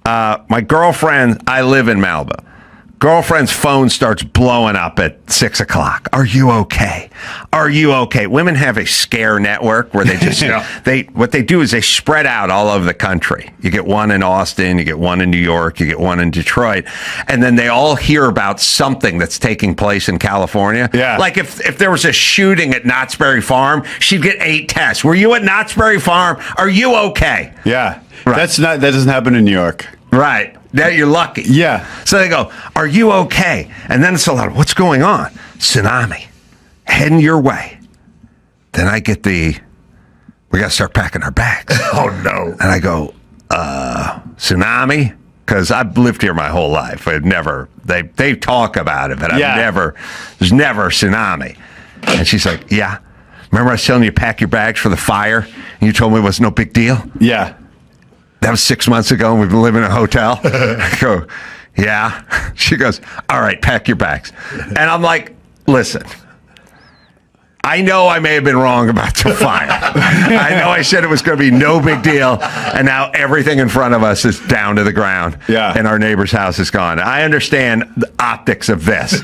My girlfriend, I live in Malibu. Girlfriend's phone starts blowing up at 6 o'clock. Are you okay? Are you okay? Women have a scare network where they just, what they do is they spread out all over the country. You get one in Austin, you get one in New York, you get one in Detroit, and then they all hear about something that's taking place in California. Yeah. Like if there was a shooting at Knott's Berry Farm, she'd get 8 texts. Were you at Knott's Berry Farm? Are you okay? Yeah. Right. That doesn't happen in New York. Right. Now you're lucky. Yeah. So they go, are you okay? And then it's a lot of, what's going on? Tsunami. Heading your way. Then I get we got to start packing our bags. Oh, no. And I go, tsunami? Because I've lived here my whole life. I've never, they talk about it, but there's never a tsunami. And she's like, yeah. Remember I was telling you to pack your bags for the fire? And you told me it was no big deal? Yeah. That was 6 months ago, and we've been living in a hotel. I go, yeah. She goes, all right, pack your bags. And I'm like, listen, I know I may have been wrong about the fire. I know I said it was going to be no big deal, and now everything in front of us is down to the ground. Yeah. And our neighbor's house is gone. I understand the optics of this,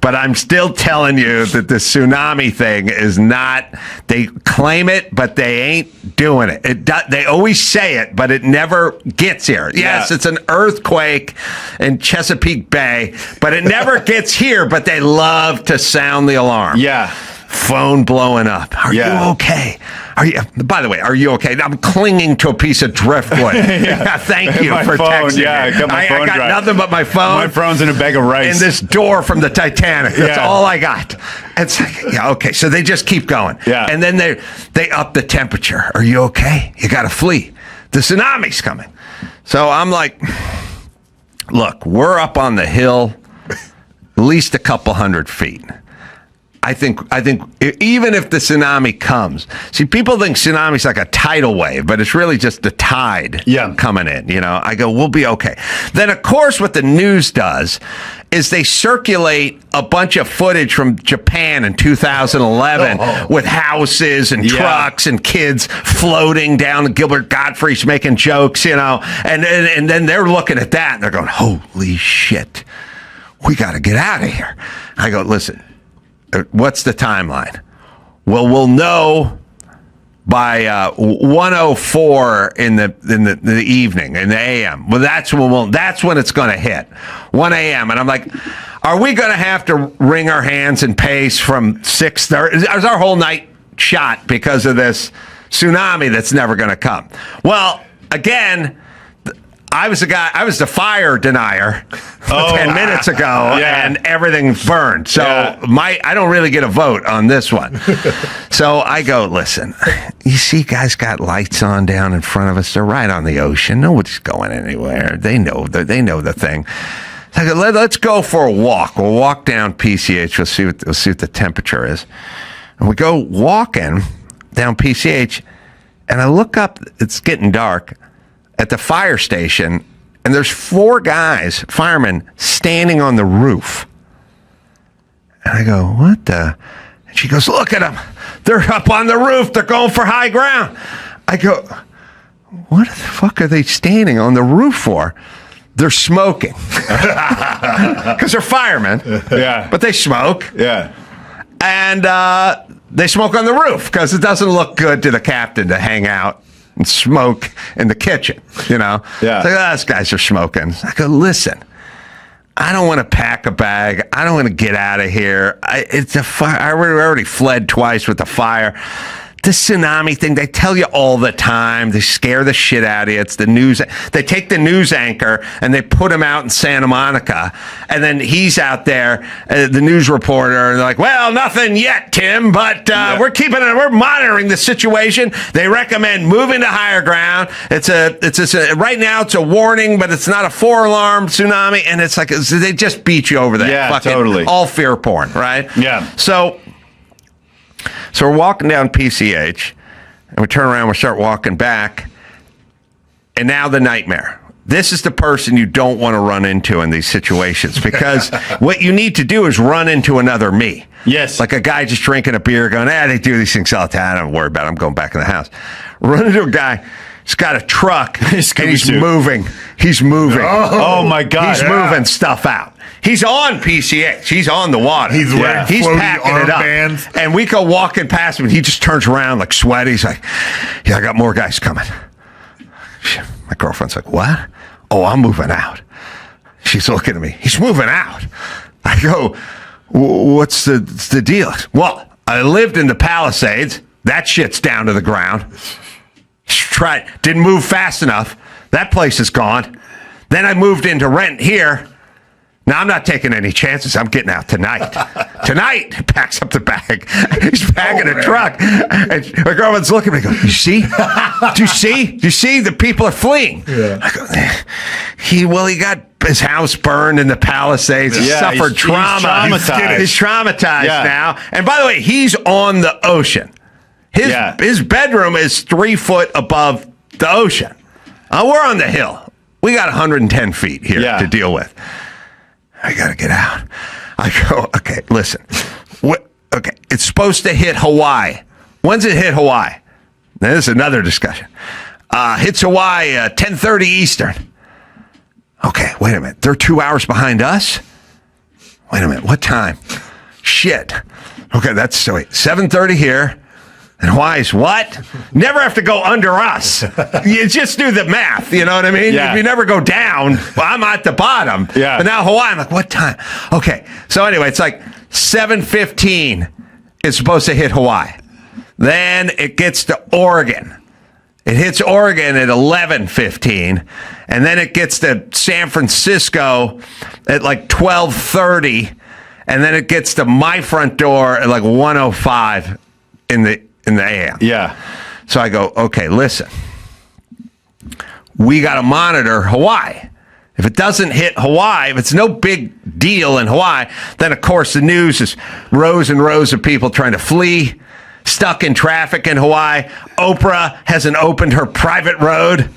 but I'm still telling you that the tsunami thing is not, they claim it, but they ain't doing it. They always say it, but it never gets here. Yes, it's an earthquake in Chesapeake Bay, but it never gets here, but they love to sound the alarm. Yeah. Phone blowing up. Are you okay? By the way, are you okay? I'm clinging to a piece of driftwood. Thank you for texting me. I got my phone. I got nothing but my phone. My phone's in a bag of rice. And this door from the Titanic. That's all I got. It's like, okay. So they just keep going. Yeah. And then they up the temperature. Are you okay? You got to flee. The tsunami's coming. So I'm like, look, we're up on the hill at least a couple 100 feet. I think even if the tsunami comes, see, people think tsunami's like a tidal wave, but it's really just the tide coming in. You know, I go, we'll be okay. Then, of course, what the news does is they circulate a bunch of footage from Japan in 2011 with houses and trucks and kids floating down. Gilbert Gottfried's making jokes, you know, and then they're looking at that and they're going, holy shit, we got to get out of here. I go, listen. What's the timeline? Well, we'll know by 1:04 in the evening, in the a.m. Well, that's when it's going to hit 1 a.m. And I'm like, are we going to have to wring our hands and pace from 6:30? Is our whole night shot because of this tsunami that's never going to come? Well, again. I was the fire denier 10 minutes ago, and everything burned. So I don't really get a vote on this one. So I go, listen, you see guys got lights on down in front of us. They're right on the ocean. Nobody's going anywhere. They know the thing. So I go, let's go for a walk. We'll walk down PCH. We'll see what the temperature is. And we go walking down PCH, and I look up. It's getting dark. At the fire station, and there's 4 guys, firemen, standing on the roof. And I go, what the? And she goes, look at them. They're up on the roof. They're going for high ground. I go, what the fuck are they standing on the roof for? They're smoking. Because they're firemen. Yeah. But they smoke. Yeah. And they smoke on the roof because it doesn't look good to the captain to hang out and smoke in the kitchen, you know? Yeah. So, those guys are smoking. I go, listen, I don't want to pack a bag. I don't want to get out of here. It's a fire. I already fled twice with the fire. The tsunami thing, they tell you all the time. They scare the shit out of you. It's the news. They take the news anchor and they put him out in Santa Monica. And then he's out there, the news reporter, and they're like, well, nothing yet, Tim, but we're monitoring the situation. They recommend moving to higher ground. Right now it's a warning, but it's not a 4-alarm tsunami. And it's like, they just beat you over that. Yeah, fucking, totally. All fear porn, right? Yeah. So we're walking down PCH, and we turn around, we start walking back, and now the nightmare. This is the person you don't want to run into in these situations, because what you need to do is run into another me. Yes. Like a guy just drinking a beer going, they do these things all the time. I don't worry about it. I'm going back in the house. Run into a guy He's got a truck, and he's Scooby-Doo. moving. He's moving. Oh my God. He's moving stuff out. He's on PCH. He's on the water. He's wearing He's floaty packing it up. armbands. And we go walking past him, and he just turns around like sweaty. He's like, yeah, I got more guys coming. My girlfriend's like, what? Oh, I'm moving out. She's looking at me. He's moving out. I go, what's the deal? Well, I lived in the Palisades. That shit's down to the ground. Didn't move fast enough. That place is gone. Then I moved into rent here. Now I'm not taking any chances. I'm getting out tonight. Tonight, he packs up the bag. He's packing a truck. And my girlfriend's looking at me. Goes, you see? Do you see? Do you see? The people are fleeing. Yeah. I go, he got his house burned in the Palisades. He suffered trauma. He's traumatized now. And by the way, he's on the ocean. His bedroom is 3 foot above the ocean. We're on the hill. We got 110 feet here to deal with. I got to get out. I go, okay, listen. Okay, it's supposed to hit Hawaii. When's it hit Hawaii? Now, this is another discussion. Hits Hawaii 10:30 Eastern. Okay, wait a minute. They're 2 hours behind us? Wait a minute. What time? Shit. Okay, that's so 7:30 here. And Hawaii's what? Never have to go under us. You just do the math. You know what I mean? Yeah. If you never go down, well, I'm at the bottom. Yeah. But now Hawaii, I'm like, what time? Okay. So anyway, it's like 7:15 is supposed to hit Hawaii. Then it gets to Oregon. It hits Oregon at 11:15. And then it gets to San Francisco at like 12:30. And then it gets to my front door at like 1:05 in the AM. Yeah. So I go, okay, listen. We got to monitor Hawaii. If it doesn't hit Hawaii, if it's no big deal in Hawaii, then of course the news is rows and rows of people trying to flee, stuck in traffic in Hawaii. Oprah hasn't opened her private road.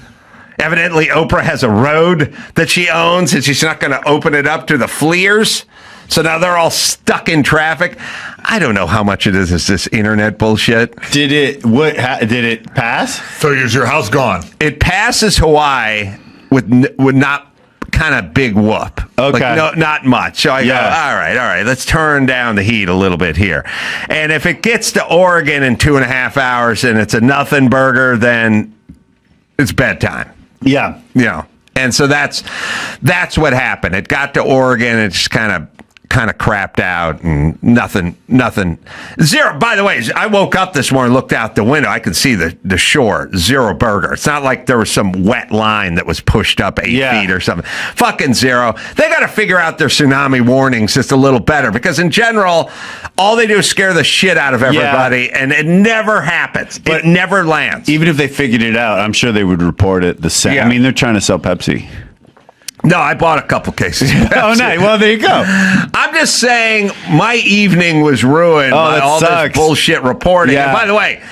Evidently, Oprah has a road that she owns, and she's not going to open it up to the fleers. So now they're all stuck in traffic. I don't know how much it is this internet bullshit. Did it pass? So is your house gone? It passes Hawaii with not kind of big whoop. Okay. Like not much. So I go, all right, let's turn down the heat a little bit here. And if it gets to Oregon in 2.5 hours and it's a nothing burger, then it's bedtime. Yeah. You know. And so that's what happened. It got to Oregon, it just kind of crapped out and nothing. Zero. By the way, I woke up this morning, looked out the window. I could see the shore. Zero burger. It's not like there was some wet line that was pushed up 8 feet or something. Fucking zero. They got to figure out their tsunami warnings just a little better because in general, all they do is scare the shit out of everybody and it never happens. It never lands. Even if they figured it out, I'm sure they would report it the same. Yeah. I mean, they're trying to sell Pepsi. No, I bought a couple cases. Oh, nice. Well, there you go. I'm just saying my evening was ruined by all this bullshit reporting. Yeah. And by the way,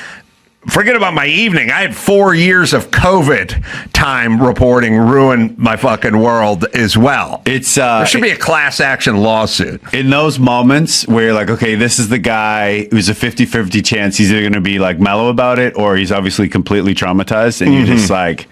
forget about my evening. I had 4 years of COVID time reporting ruin my fucking world as well. There should be a class action lawsuit. In those moments where you're like, okay, this is the guy who's a 50-50 chance he's either going to be like mellow about it or he's obviously completely traumatized. And you're just like,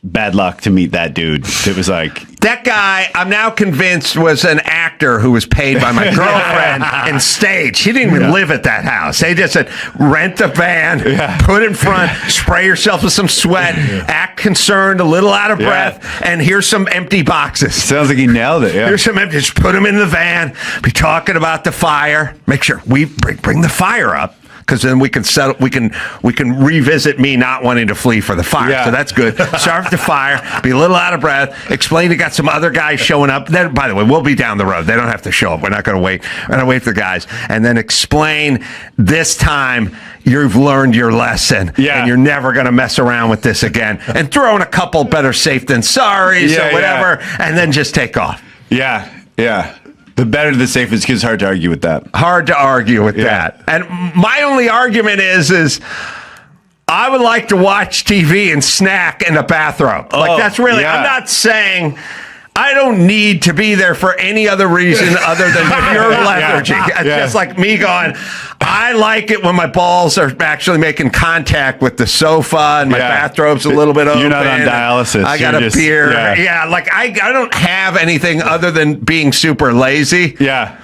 bad luck to meet that dude. It was like... That guy, I'm now convinced, was an actor who was paid by my girlfriend and staged. He didn't even live at that house. They just said, rent a van, put it in front, spray yourself with some sweat, act concerned, a little out of breath, and here's some empty boxes. Sounds like he nailed it, Here's some empty, just put them in the van, be talking about the fire. Make sure we bring the fire up. Because then we can settle. We can revisit me not wanting to flee for the fire. Yeah. So that's good. Start with the fire. Be a little out of breath. Explain you got some other guys showing up. Then, by the way, we'll be down the road. They don't have to show up. We're not going to wait. We're going to wait for the guys. And then explain this time you've learned your lesson. And you're never going to mess around with this again. And throw in a couple better safe than sorries or whatever. And then just take off. Yeah. The better the safe is because it's hard to argue with that. Hard to argue with that. And my only argument is I would like to watch TV and snack in the bathrobe. Like that's really, I'm not saying I don't need to be there for any other reason other than pure lethargy. Just like me going, I like it when my balls are actually making contact with the sofa and my bathrobe's a little bit open. You're not on dialysis. I got a beer. Yeah, like I don't have anything other than being super lazy. Yeah.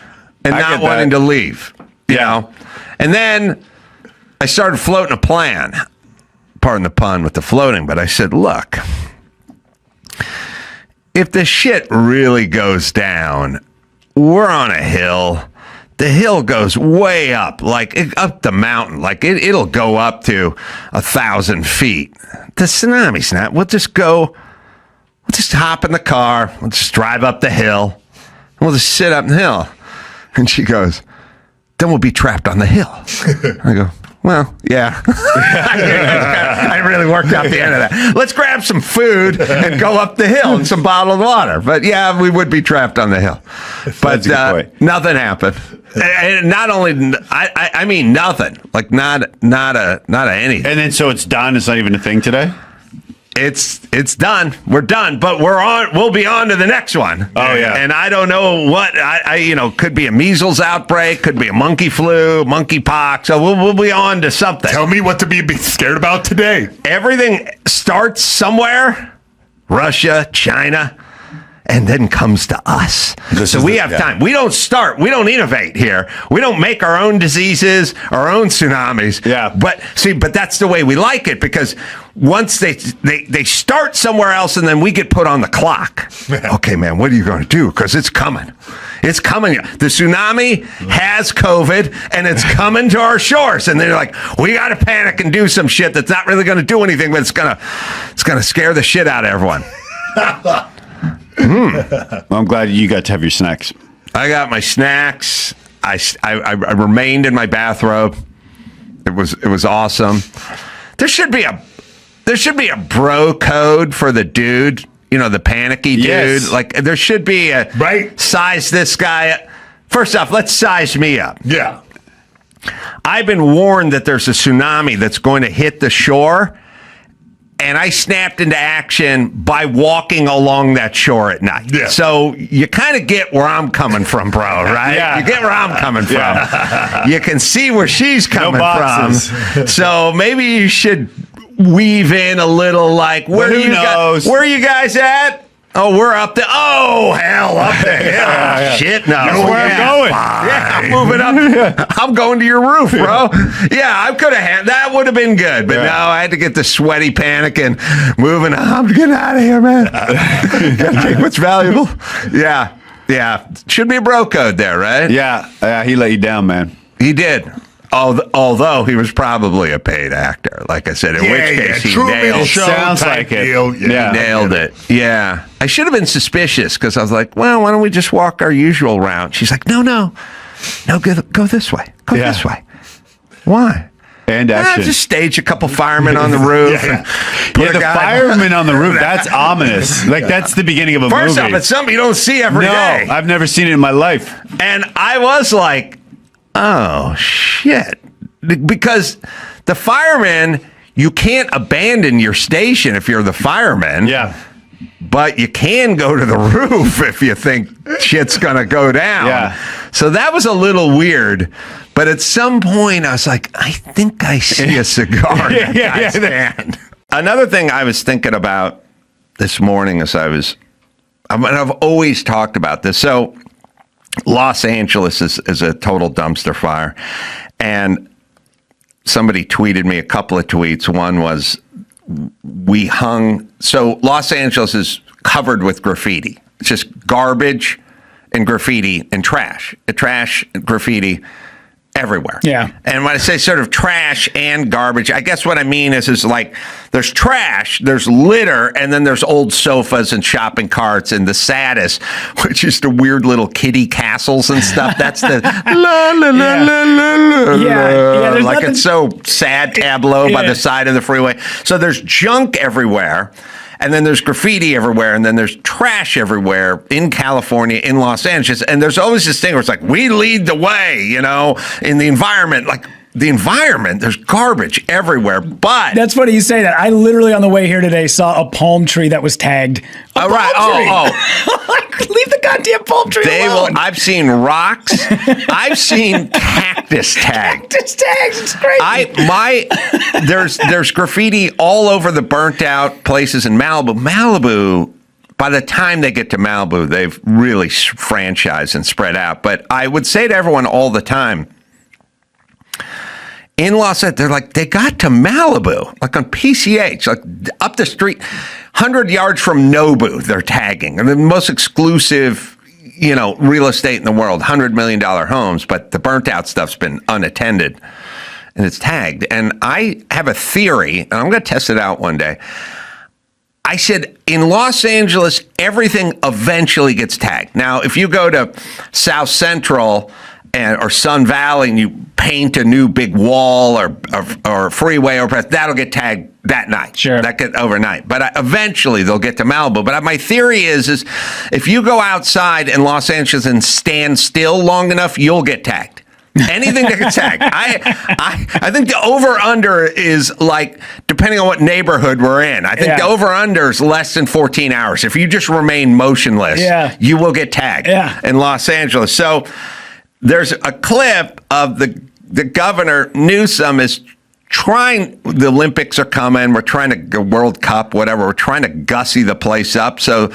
And not wanting to leave. You know? And then I started floating a plan. Pardon the pun with the floating, but I said, look, if the shit really goes down, we're on a hill. The hill goes way up, like up the mountain. Like it'll go up to 1,000 feet. The tsunami's not. We'll just hop in the car. We'll just drive up the hill. And we'll just sit up the hill. And she goes, then we'll be trapped on the hill. I go, well, yeah. I really worked out the end of that. Let's grab some food and go up the hill and some bottled water. But yeah, we would be trapped on the hill. But nothing happened. And not only, I mean nothing. Like not a anything. And then so it's done. It's not even a thing today. It's done. We're done, but we'll be on to the next one. Oh yeah. And I don't know what could be a measles outbreak, could be a monkey flu, monkey pox. So we'll be on to something. Tell me what to be scared about today. Everything starts somewhere. Russia, China, and then comes to us. So we have time. We don't start. We don't innovate here. We don't make our own diseases, our own tsunamis. Yeah. But that's the way we like it, because once they start somewhere else and then we get put on the clock. Okay, man, what are you going to do? Because it's coming. It's coming. The tsunami has COVID and it's coming to our shores. And they're like, we got to panic and do some shit that's not really going to do anything, but it's going to scare the shit out of everyone. Well, I'm glad you got to have your snacks. I got my snacks. I remained in my bathrobe. It was awesome. There should be a bro code for the dude. You know, the panicky dude. Yes. Like there should be a size this guy. First off, let's size me up. Yeah. I've been warned that there's a tsunami that's going to hit the shore. And I snapped into action by walking along that shore at night. Yeah. So you kind of get where I'm coming from, bro, right? Yeah. You get where I'm coming from. Yeah. You can see where she's coming from. So maybe you should weave in a little like, where are you guys at? Oh, we're up there. Oh, hell, up the hill. Shit, no. That's where I'm going. Yeah, I'm moving up. I'm going to your roof, bro. Yeah, I could have that would have been good. But no, I had to get the sweaty panic and moving. I'm getting out of here, man. Gotta take what's valuable. Yeah. Should be a bro code there, right? Yeah, he let you down, man. He did. Although he was probably a paid actor, like I said, in which case he nailed it. Sounds like it. He nailed it. Yeah. I should have been suspicious because I was like, well, why don't we just walk our usual route? She's like, no, go this way. Go this way. Why? And action. Just stage a couple firemen on the roof. The firemen on the roof, that's ominous. Like, that's the beginning of a movie. First off, it's something you don't see every day. No, I've never seen it in my life. And I was like, oh, shit. Because the firemen, you can't abandon your station if you're the fireman. Yeah. But you can go to the roof if you think shit's going to go down. Yeah. So that was a little weird. But at some point, I was like, I think I see a cigar in that guy's hand. Another thing I was thinking about this morning as I've always talked about this. So Los Angeles is a total dumpster fire. And somebody tweeted me a couple of tweets. One was, so Los Angeles is covered with graffiti. It's just garbage and graffiti and trash. Trash, graffiti everywhere. Yeah. And when I say sort of trash and garbage, I guess what I mean is like there's trash, there's litter, and then there's old sofas and shopping carts, and the saddest, which is the weird little kiddie castles and stuff. That's the la la la la la la. Yeah, like nothing. It's so sad tableau by the side of the freeway. So there's junk everywhere. And then there's graffiti everywhere, and then there's trash everywhere in California, in Los Angeles. And there's always this thing where it's like, we lead the way, in the environment. Like, the environment, there's garbage everywhere. But That's funny you say that. I literally on the way here today saw a palm tree that was tagged. A palm tree. Leave the goddamn palm tree alone. I've seen rocks. I've seen cactus tagged. Cactus tags. It's crazy. There's graffiti all over the burnt out places in Malibu. Malibu, by the time they get to Malibu, they've really franchised and spread out. But I would say to everyone all the time, in Los Angeles, they're like, they got to Malibu, like on PCH, like up the street, 100 yards from Nobu, they're tagging. And the most exclusive, real estate in the world, $100 million homes, but the burnt out stuff's been unattended and it's tagged. And I have a theory, and I'm going to test it out one day. I said, in Los Angeles, everything eventually gets tagged. Now, if you go to South Central or Sun Valley and you paint a new big wall or freeway overpass, that'll get tagged that night. Sure. That get overnight. But eventually they'll get to Malibu. But my theory is if you go outside in Los Angeles and stand still long enough, you'll get tagged. Anything that gets tagged. I think the over-under is like, depending on what neighborhood we're in, I think the over-under is less than 14 hours. If you just remain motionless, you will get tagged in Los Angeles. So there's a clip of the governor, Newsom, is trying, the Olympics are coming, we're trying to go World Cup, whatever, we're trying to gussy the place up. So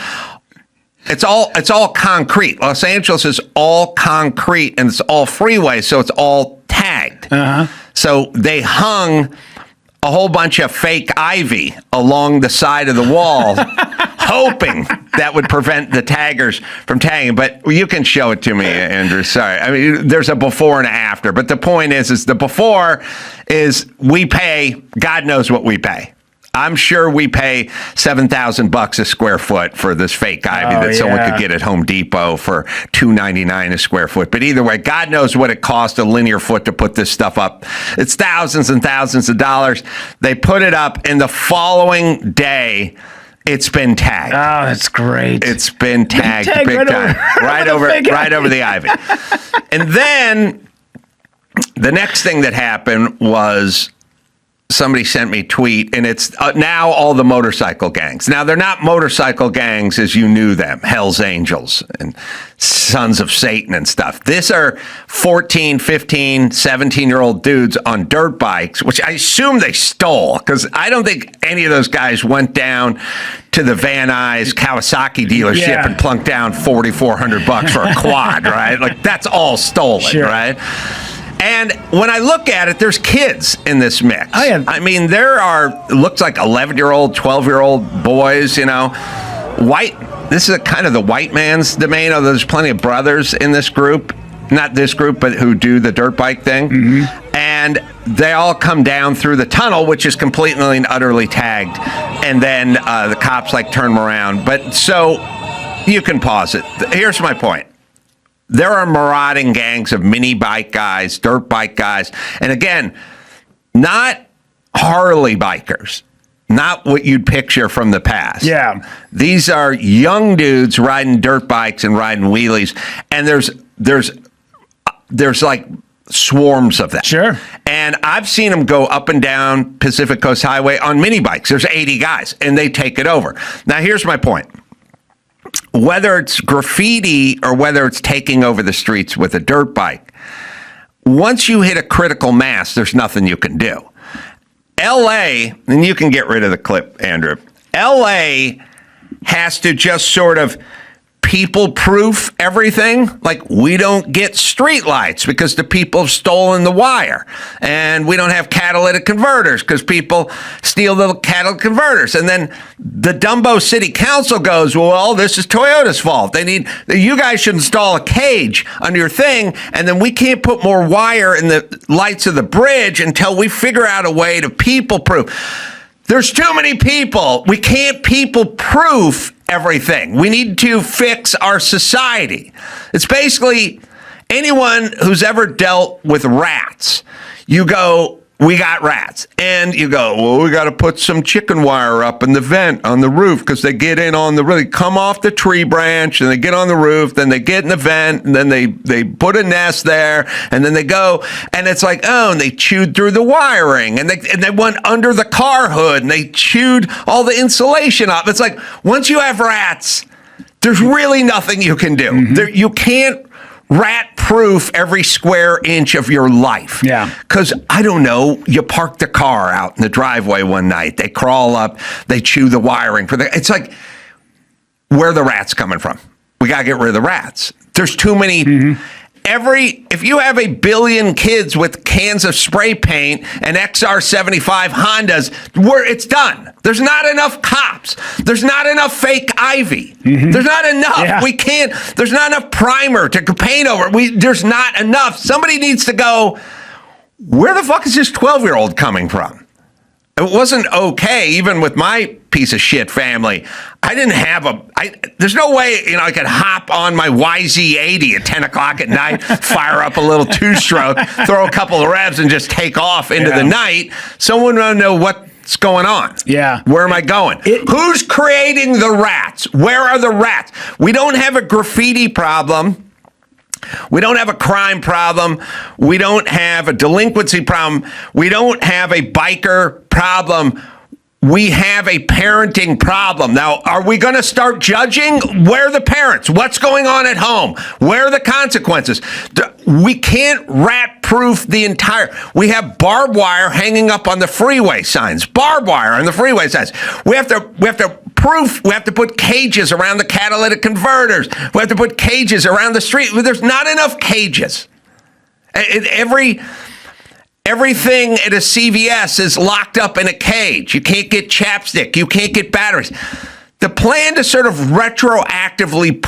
it's all concrete. Los Angeles is all concrete and it's all freeway, so it's all tagged. So they hung a whole bunch of fake ivy along the side of the wall, hoping that would prevent the taggers from tagging. But you can show it to me, Andrew. Sorry. I mean, there's a before and after. But the point is the before is we pay, God knows what we pay. I'm sure we pay $7,000 a square foot for this fake ivy that someone could get at Home Depot for $2.99 a square foot. But either way, God knows what it costs a linear foot to put this stuff up. It's thousands and thousands of dollars. They put it up, and the following day, it's been tagged. Oh, that's great. It's been tagged big time. Right over the ivy. And then the next thing that happened was somebody sent me a tweet, and it's now all the motorcycle gangs. Now, they're not motorcycle gangs as you knew them, Hell's Angels and Sons of Satan and stuff. These are 14, 15, 17-year-old dudes on dirt bikes, which I assume they stole, because I don't think any of those guys went down to the Van Nuys Kawasaki dealership and plunked down $4,400 for a quad, right? Like, that's all stolen, right? And when I look at it, there's kids in this mix. I mean, there are, looks like 11-year-old, 12-year-old boys, white. This is kind of the white man's domain, although there's plenty of brothers in this group. Not this group, but who do the dirt bike thing. And they all come down through the tunnel, which is completely and utterly tagged. And then the cops turn them around. But so you can pause it. Here's my point. There are marauding gangs of mini bike guys, dirt bike guys. And again, not Harley bikers, not what you'd picture from the past. Yeah. These are young dudes riding dirt bikes and riding wheelies. And there's like swarms of them. Sure. And I've seen them go up and down Pacific Coast Highway on mini bikes. There's 80 guys and they take it over. Now, here's my point. Whether it's graffiti or whether it's taking over the streets with a dirt bike, once you hit a critical mass, there's nothing you can do. LA, and you can get rid of the clip, Andrew. LA has to just sort of people-proof everything. Like, we don't get streetlights because the people have stolen the wire. And we don't have catalytic converters because people steal the catalytic converters. And then the Dumbo City Council goes, well, this is Toyota's fault. You guys should install a cage under your thing, and then we can't put more wire in the lights of the bridge until we figure out a way to people-proof. There's too many people. We can't people-proof everything. We need to fix our society. It's basically anyone who's ever dealt with rats. You go, we got rats. And you go, well, we got to put some chicken wire up in the vent on the roof because they get in on the, really come off the tree branch and they get on the roof, then they get in the vent and then they put a nest there and then they go and it's like, oh, and they chewed through the wiring and they went under the car hood and they chewed all the insulation up. It's like, once you have rats, there's really nothing you can do. You can't rat-proof every square inch of your life. Yeah. Because, I don't know, you park the car out in the driveway one night, they crawl up, they chew the wiring. It's like, where are the rats coming from? We got to get rid of the rats. There's too many... If you have 1 billion kids with cans of spray paint and XR75 Hondas, it's done. There's not enough cops. There's not enough fake ivy. There's not enough. Yeah. There's not enough primer to paint over. There's not enough. Somebody needs to go, where the fuck is this 12-year-old coming from? It wasn't okay, even with my piece of shit family. I didn't have there's no way, I could hop on my YZ80 at 10 o'clock at night, fire up a little two-stroke, throw a couple of revs and just take off into the night. Someone want to know what's going on. Yeah. Where am I going? Who's creating the rats? Where are the rats? We don't have a graffiti problem. We don't have a crime problem. We don't have a delinquency problem. We don't have a biker problem. We have a parenting problem. Now, are we going to start judging? Where are the parents? What's going on at home? Where are the consequences? We can't rat-proof the entire... We have barbed wire hanging up on the freeway signs. Barbed wire on the freeway signs. We have to put cages around the catalytic converters. We have to put cages around the street. There's not enough cages. Everything at a CVS is locked up in a cage. You can't get chapstick. You can't get batteries. The plan to sort of retroactively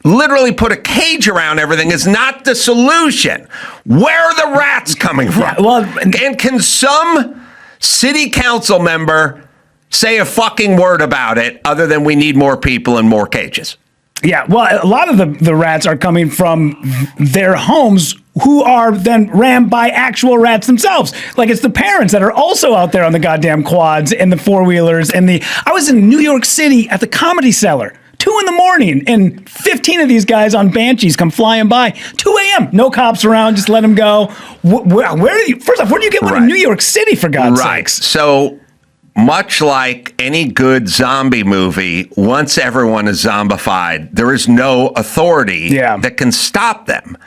literally put a cage around everything is not the solution. Where are the rats coming from? Yeah, well, and can some city council member say a fucking word about it other than we need more people and more cages? Yeah, well, a lot of the rats are coming from their homes who are then rammed by actual rats themselves. Like, it's the parents that are also out there on the goddamn quads and the four-wheelers I was in New York City at the Comedy Cellar, 2 a.m, and 15 of these guys on Banshees come flying by. 2 a.m, no cops around, just let them go. First off, where do you get one in New York City, for God's sakes? So... much like any good zombie movie, once everyone is zombified, there is no authority that can stop them.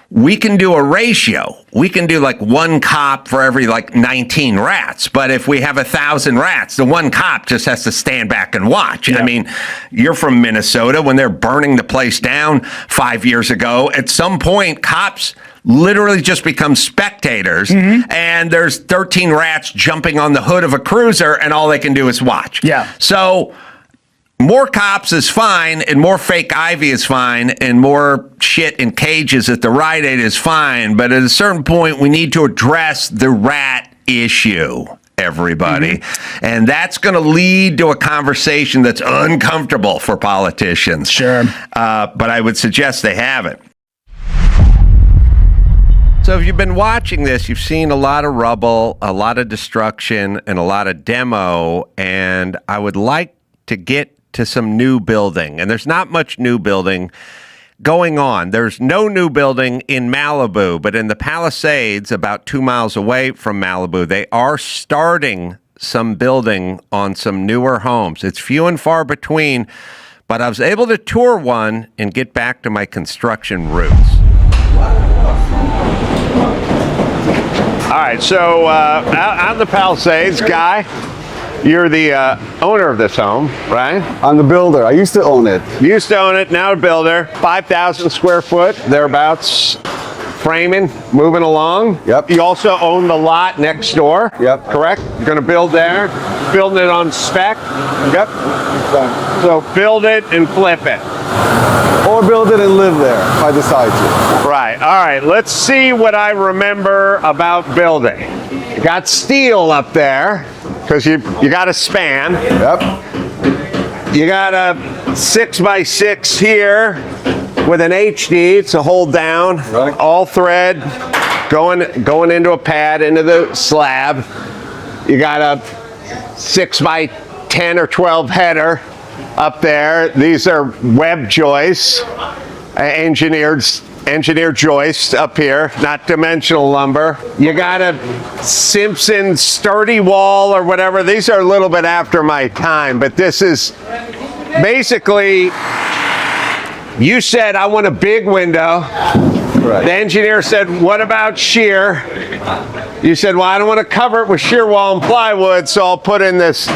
We can do a ratio. We can do like 1 cop for every 19 rats. But if we have 1,000 rats, the 1 cop just has to stand back and watch. Yeah. I mean, you're from Minnesota. When they're burning the place down 5 years ago, at some point, cops literally just become spectators, and there's 13 rats jumping on the hood of a cruiser, and all they can do is watch. Yeah. So more cops is fine, and more fake ivy is fine, and more shit in cages at the Rite Aid is fine, but at a certain point, we need to address the rat issue, everybody. And that's going to lead to a conversation that's uncomfortable for politicians. Sure. But I would suggest they have it. So if you've been watching this, you've seen a lot of rubble, a lot of destruction, and a lot of demo, and I would like to get to some new building. And there's not much new building going on. There's no new building in Malibu, but in the Palisades, about 2 miles away from Malibu, they are starting some building on some newer homes. It's few and far between, but I was able to tour one and get back to my construction roots. All right, so out in the Palisades, Guy, you're the owner of this home, right? I'm the builder. I used to own it. You used to own it, now a builder. 5,000 square foot, thereabouts. Framing, moving along. Yep. You also own the lot next door. Yep. Correct? You're going to build there, building it on spec. Yep. So build it and flip it. Or build it and live there if I decide to. Right. All right. Let's see what I remember about building. You got steel up there because you got a span. Yep. You got a 6x6 here with an HD to hold down. Right. All thread. going into a pad, into the slab. You got a 6 by 10 or 12 header up there. These are web joists, engineered joists up here, not dimensional lumber. You got a Simpson sturdy wall or whatever. These are a little bit after my time, but this is basically, you said, I want a big window. Correct. The engineer said, what about shear? You said, well, I don't want to cover it with shear wall and plywood, so I'll put in this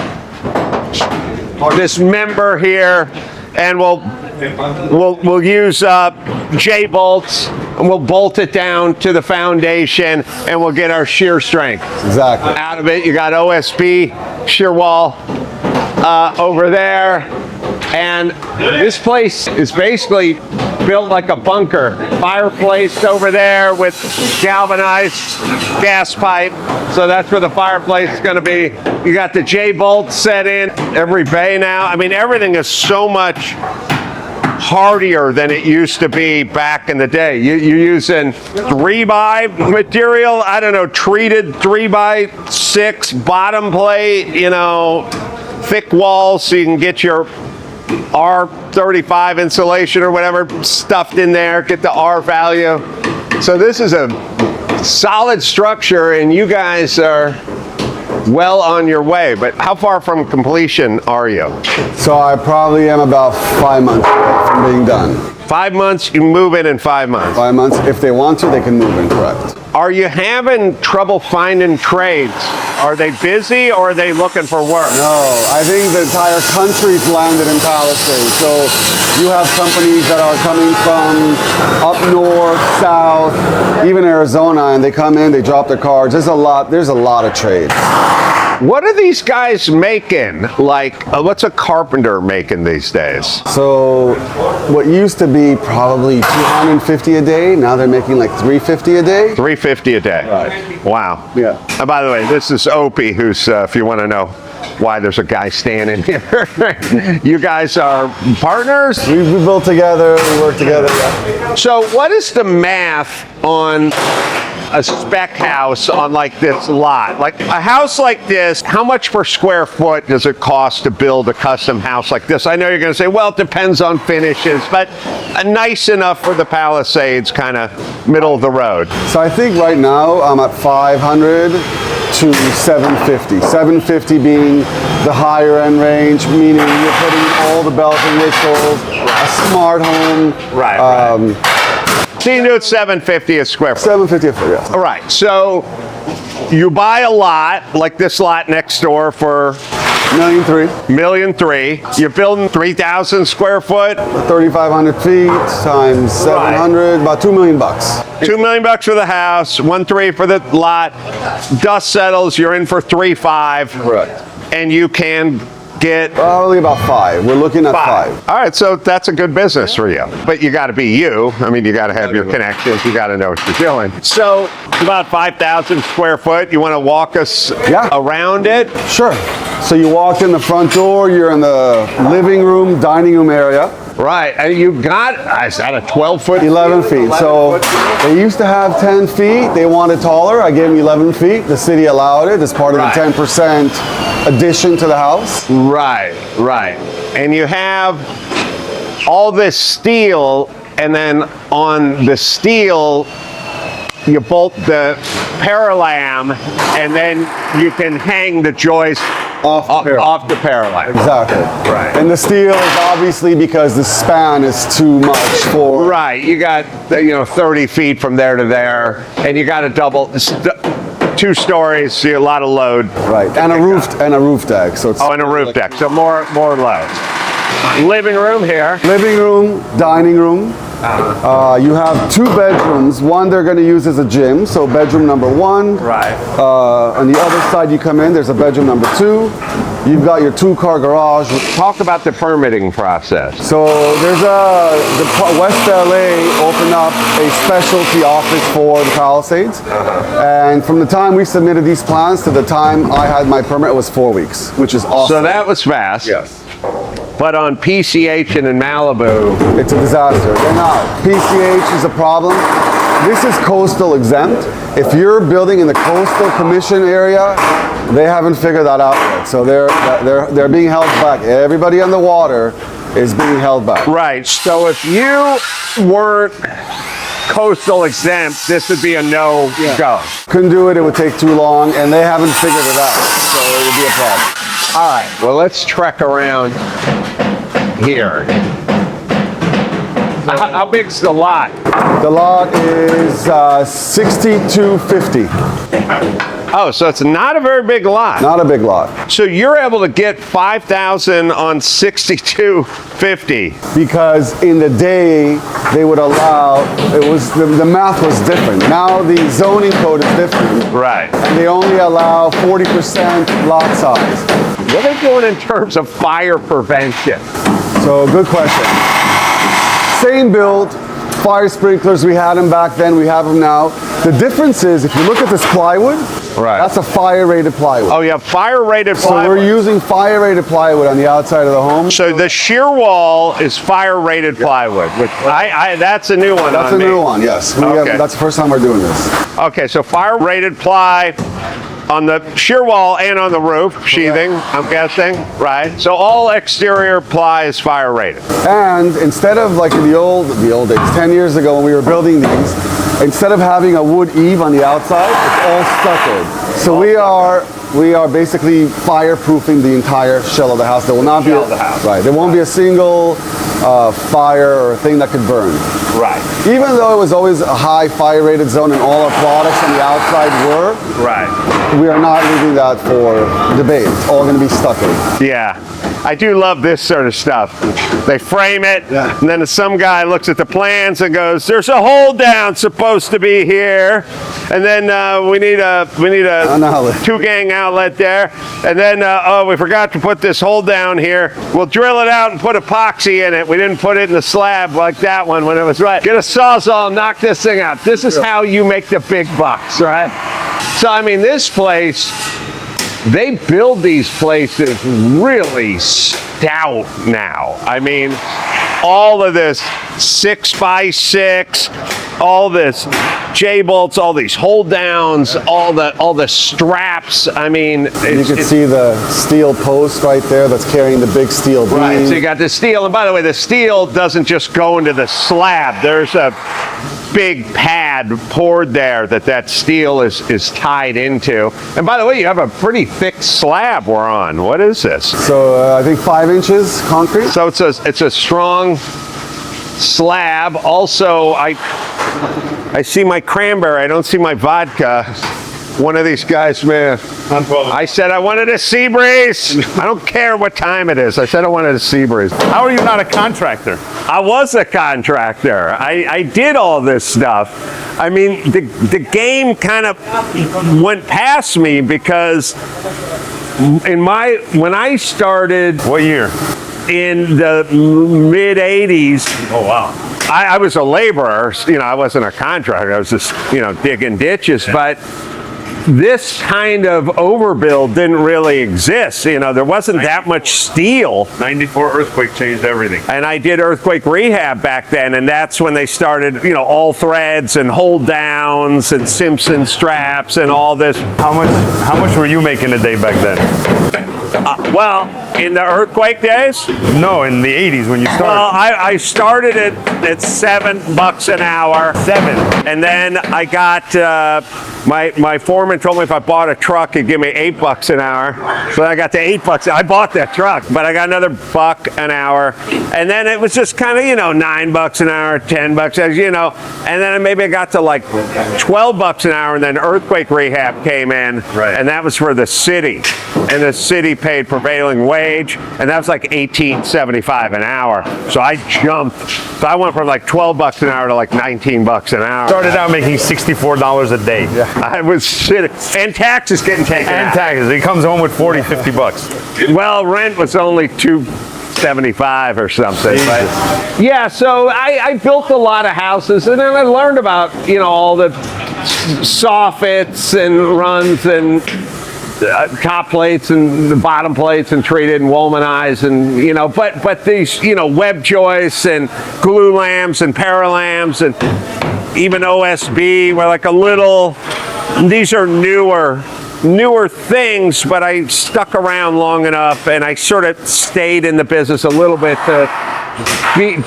member here, and we'll use J-bolts, and we'll bolt it down to the foundation, and we'll get our shear strength. Exactly. Out of it, you got OSB shear wall over there, and this place is basically built like a bunker. Fireplace over there with galvanized gas pipe. So that's where the fireplace is going to be. You got the J-bolt set in every bay now. I mean, everything is so much hardier than it used to be back in the day. You're using 3x material, I don't know, treated 3x6 bottom plate, you know, thick walls so you can get your R35 insulation or whatever stuffed in there, get the R value. So this is a solid structure, and you guys are well on your way. But how far from completion are you? So I probably am about 5 months from being done. 5 months, you move in 5 months. 5 months. If they want to, they can move in, correct. Are you having trouble finding trades? Are they busy or are they looking for work? No, I think the entire country's landed in Palisades. So you have companies that are coming from up north, south, even Arizona, and they come in, they drop their cards. There's a lot of trades. What are these guys making? Like, what's a carpenter making these days? So what used to be probably 250 a day, now they're making like 350 a day. 350 a day. Right. Wow. Yeah. And by the way, this is Opie, who's, if you want to know why there's a guy standing here. You guys are partners? We built together, we work together. Yeah. So what is the math on a spec house on like this lot? Like a house like this, how much per square foot does it cost to build a custom house like this? I know you're going to say, well, it depends on finishes, but nice enough for the Palisades, kind of middle of the road. So I think right now I'm at 500 to 750. 750 being the higher end range, meaning you're putting all the bells and whistles, a smart home. Right. So you do it 750 a square foot. 750 a foot, yes. All right. So you buy a lot like this lot next door for $1,300,000. $1,300,000. You're building 3,000 square foot. 3,500 feet times 700, about $2 million. $2 million for the house, 1.3 for the lot. Dust settles, you're in for 3.5. Correct. And you can get Probably about 5. We're looking at 5. All right, so that's a good business for you. But you got to be you. I mean, you got to have your connections. You got to know what you're doing. So it's about 5,000 square foot. You want to walk us around it? Sure. So you walk in the front door, you're in the living room, dining room area. Right, and you've got, is that a 12-foot? 11 feet. So they used to have 10 feet. They wanted taller. I gave them 11 feet. The city allowed it as part of the 10% addition to the house. Right, right. And you have all this steel, and then on the steel, you bolt the paralam, and then you can hang the joist off the paralam. Exactly. Right. And the steel is obviously because the span is too much for. Right. You got 30 feet from there to there, and you got a double, 2 stories, so a lot of load. Right. And a roof deck. So it's and a roof deck. So more load. Living room here. living room, dining room. You have 2 bedrooms. One they're going to use as a gym, so bedroom number 1. Right. On the other side you come in, there's a bedroom number 2. You've got your 2-car garage. Talk about the permitting process. So there's the West LA opened up a specialty office for the Palisades. And from the time we submitted these plans to the time I had my permit, it was 4 weeks, which is awesome. So that was fast. Yes. But on PCH and in Malibu, It's a disaster. They're not. PCH is a problem. this is coastal exempt. If you're building in the coastal commission area, they haven't figured that out yet. So they're being held back. Everybody on the water is being held back. Right. So if you weren't coastal exempt, this would be a no-go. Couldn't do it. It would take too long, and they haven't figured it out. So it would be a problem. All right. Well, let's trek around here. How big's the lot? The lot is 6250. Oh, so it's not a very big lot. Not a big lot. So you're able to get 5,000 on 6250. Because in the day they would allow, it was the math was different. Now the zoning code is different. Right. And they only allow 40% lot size. What are they doing in terms of fire prevention? So good question. Same build, fire sprinklers, we had them back then, we have them now. The difference is, if you look at this plywood, Right. that's a fire-rated plywood. Oh, you have fire-rated So plywood. we're using fire-rated plywood on the outside of the home. So the shear wall is fire-rated plywood. Which that's a new one. That's on a me. new one, yes. Okay. That's the first time we're doing this. Okay, so fire-rated ply on the shear wall and on the roof, sheathing, I'm guessing, right? So all exterior ply is fire-rated. And instead of like in the old days, 10 years ago when we were building these, instead of having a wood eave on the outside, it's all stuccoed. So we are basically fireproofing the entire shell of the house. There will not be Shell of the house. Right. There won't be a single fire or thing that could burn. Right. Even though it was always a high fire rated zone and all our products on the outside were, Right. we are not leaving that for debate. It's all going to be stuccoed. Yeah. I do love this sort of stuff. They frame it, and then some guy looks at the plans and goes, "There's a hold down supposed to be here, and then we need a An outlet. 2-gang outlet there, and then oh, we forgot to put this hold down here. We'll drill it out and put epoxy in it. We didn't put it in the slab like that one when it was right. Get a sawzall, knock this thing out. This is how you make the big bucks, right?" So I mean, this place. They build these places really stout now. I mean, all of this 6x6, all this J-bolts, all these hold downs, all the straps. I mean, You can see the steel post right there that's carrying the big steel beam. right. So you got the steel, and by the way, the steel doesn't just go into the slab. There's a big pad poured there that steel is tied into. And by the way, you have a pretty thick slab we're on. What is this? So I think 5 inches concrete. So it's a strong slab. Also, I see my cranberry. I don't see my vodka. One of these guys, man. I said I wanted a sea breeze. I don't care what time it is. I said I wanted a sea breeze. How are you not a contractor? I was a contractor. I did all this stuff. I mean, the game kind of went past me because when I started What year? in the mid 80s, Oh, wow. I was a laborer. You know, I wasn't a contractor. I was just, digging ditches. But this kind of overbuild didn't really exist. There wasn't that much steel. 94 earthquake changed everything. And I did earthquake rehab back then, and that's when they started, all threads and hold downs and Simpson straps and all this. How much were you making a day back then? Well, in the earthquake days, No, in the 80s when you started. well, I started at $7 an hour. 7. And then I got, my foreman told me if I bought a truck, he'd give me $8 an hour. So I got the $8. I bought that truck, but I got another $1 an hour. And then it was just kind of, $9 an hour, $10, as and then maybe I got to like $12 an hour, and then earthquake rehab came in. Right. And that was for the city. And the city paid prevailing wage, and that was like $18.75 an hour. So I jumped. So I went from like $12 an hour to like $19 an hour. Started out making $64 a day. I was shit. And taxes getting taken And out. taxes. He comes home with 40, 50 bucks. Well, rent was only $275 or something. But yeah, so I built a lot of houses, and then I learned about all the soffits and runs and top plates and the bottom plates and treated and womanized and but these web joists and glue lambs and paralams and even OSB, were like a little, these are newer things, but I stuck around long enough and I sort of stayed in the business a little bit to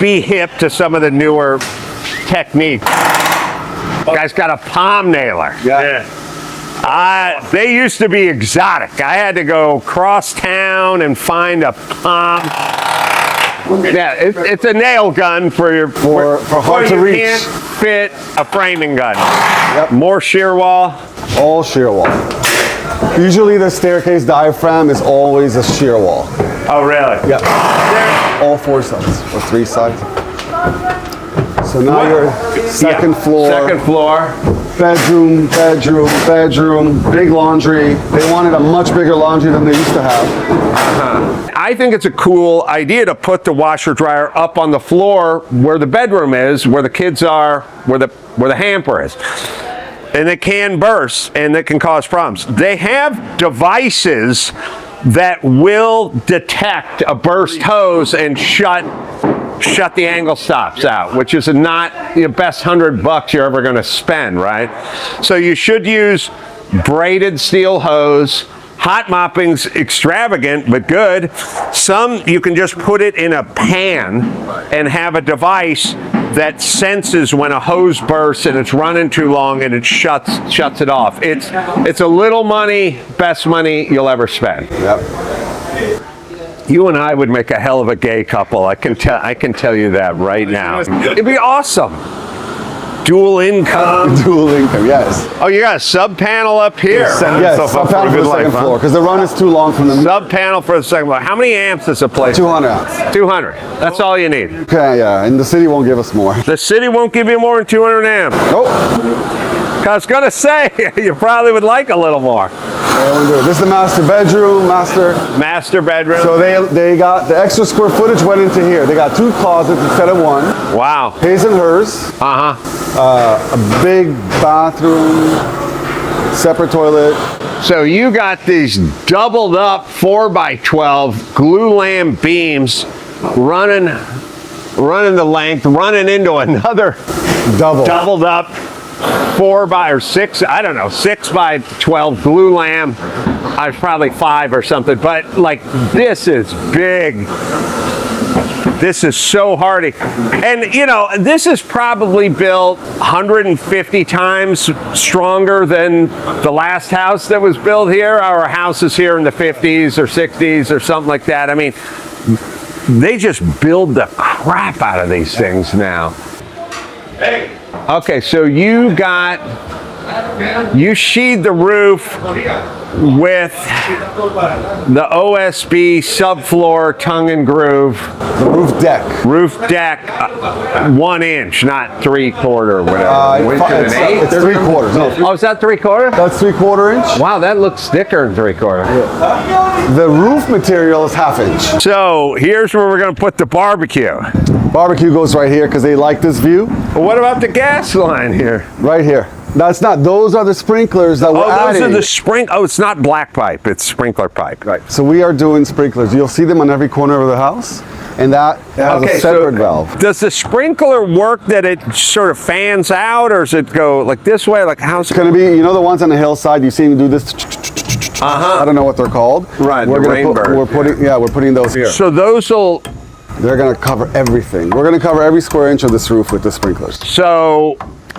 be hip to some of the newer techniques. Guy's got a palm nailer. Yeah. They used to be exotic. I had to go cross town and find a palm. Yeah, it's a nail gun for hard to reach. Can't fit a framing gun. Yep. More shear wall. All shear wall. Usually the staircase diaphragm is always a shear wall. Oh, really? Yeah. All 4 sides or 3 sides. So now you're second floor. Second floor. Bedroom, big laundry. They wanted a much bigger laundry than they used to have. I think it's a cool idea to put the washer dryer up on the floor where the bedroom is, where the kids are, where the hamper is. And it can burst and it can cause problems. They have devices that will detect a burst hose and shut the angle stops out, which is not the best $100 you're ever going to spend, right? So you should use braided steel hose. Hot mopping's extravagant, but good. Some, you can just put it in a pan and have a device that senses when a hose bursts and it's running too long and it shuts it off. It's a little money, best money you'll ever spend. Yep. You and I would make a hell of a gay couple. I can tell you that right now. It'd be awesome. Dual income. Dual income, yes. Oh, you got a sub panel up here. Yes, sub panel for the second floor, because the run is too long from the Sub panel for the second floor. How many amps does a place? 200 amps. 200. That's all you need. Okay, yeah, and the city won't give us more. The city won't give you more than 200 amps. Nope. I was gonna say you probably would like a little more. This is the master bedroom, Master bedroom. So they got the extra square footage went into here. They got 2 closets instead of 1. Wow. His and hers. A big bathroom, separate toilet. So you got these doubled up 4x12 glue lamb beams running the length, running into another doubled up 6 by 12 glue lamb. I was probably 5 or something, but like this is big. This is so hardy. And you know, this is probably built 150 times stronger than the last house that was built here. Our house is here in the 50s or 60s or something like that. I mean, they just build the crap out of these things now. Hey. Okay, so you sheathed the roof with the OSB subfloor tongue and groove. The roof deck. Roof deck, 1 inch, not 3/4, whatever. It's 3/4. No. Oh, is that 3/4? That's 3/4 inch. Wow, that looks thicker than 3/4. The roof material is 1/2 inch. So here's where we're going to put the barbecue. Barbecue goes right here because they like this view. What about the gas line here? Right here. That's not, those are the sprinklers that we're adding. Those are the it's not black pipe, it's sprinkler pipe. Right. So we are doing sprinklers. You'll see them on every corner of the house, and that has a separate valve. Does the sprinkler work that it sort of fans out, or does it go like this way? Like how's It's going to be, you know the ones on the hillside, you see them do this? I don't know what they're called. Right, We're the gonna rainbird. we're putting those here. So those will... They're going to cover everything. We're going to cover every square inch of this roof with the sprinklers. So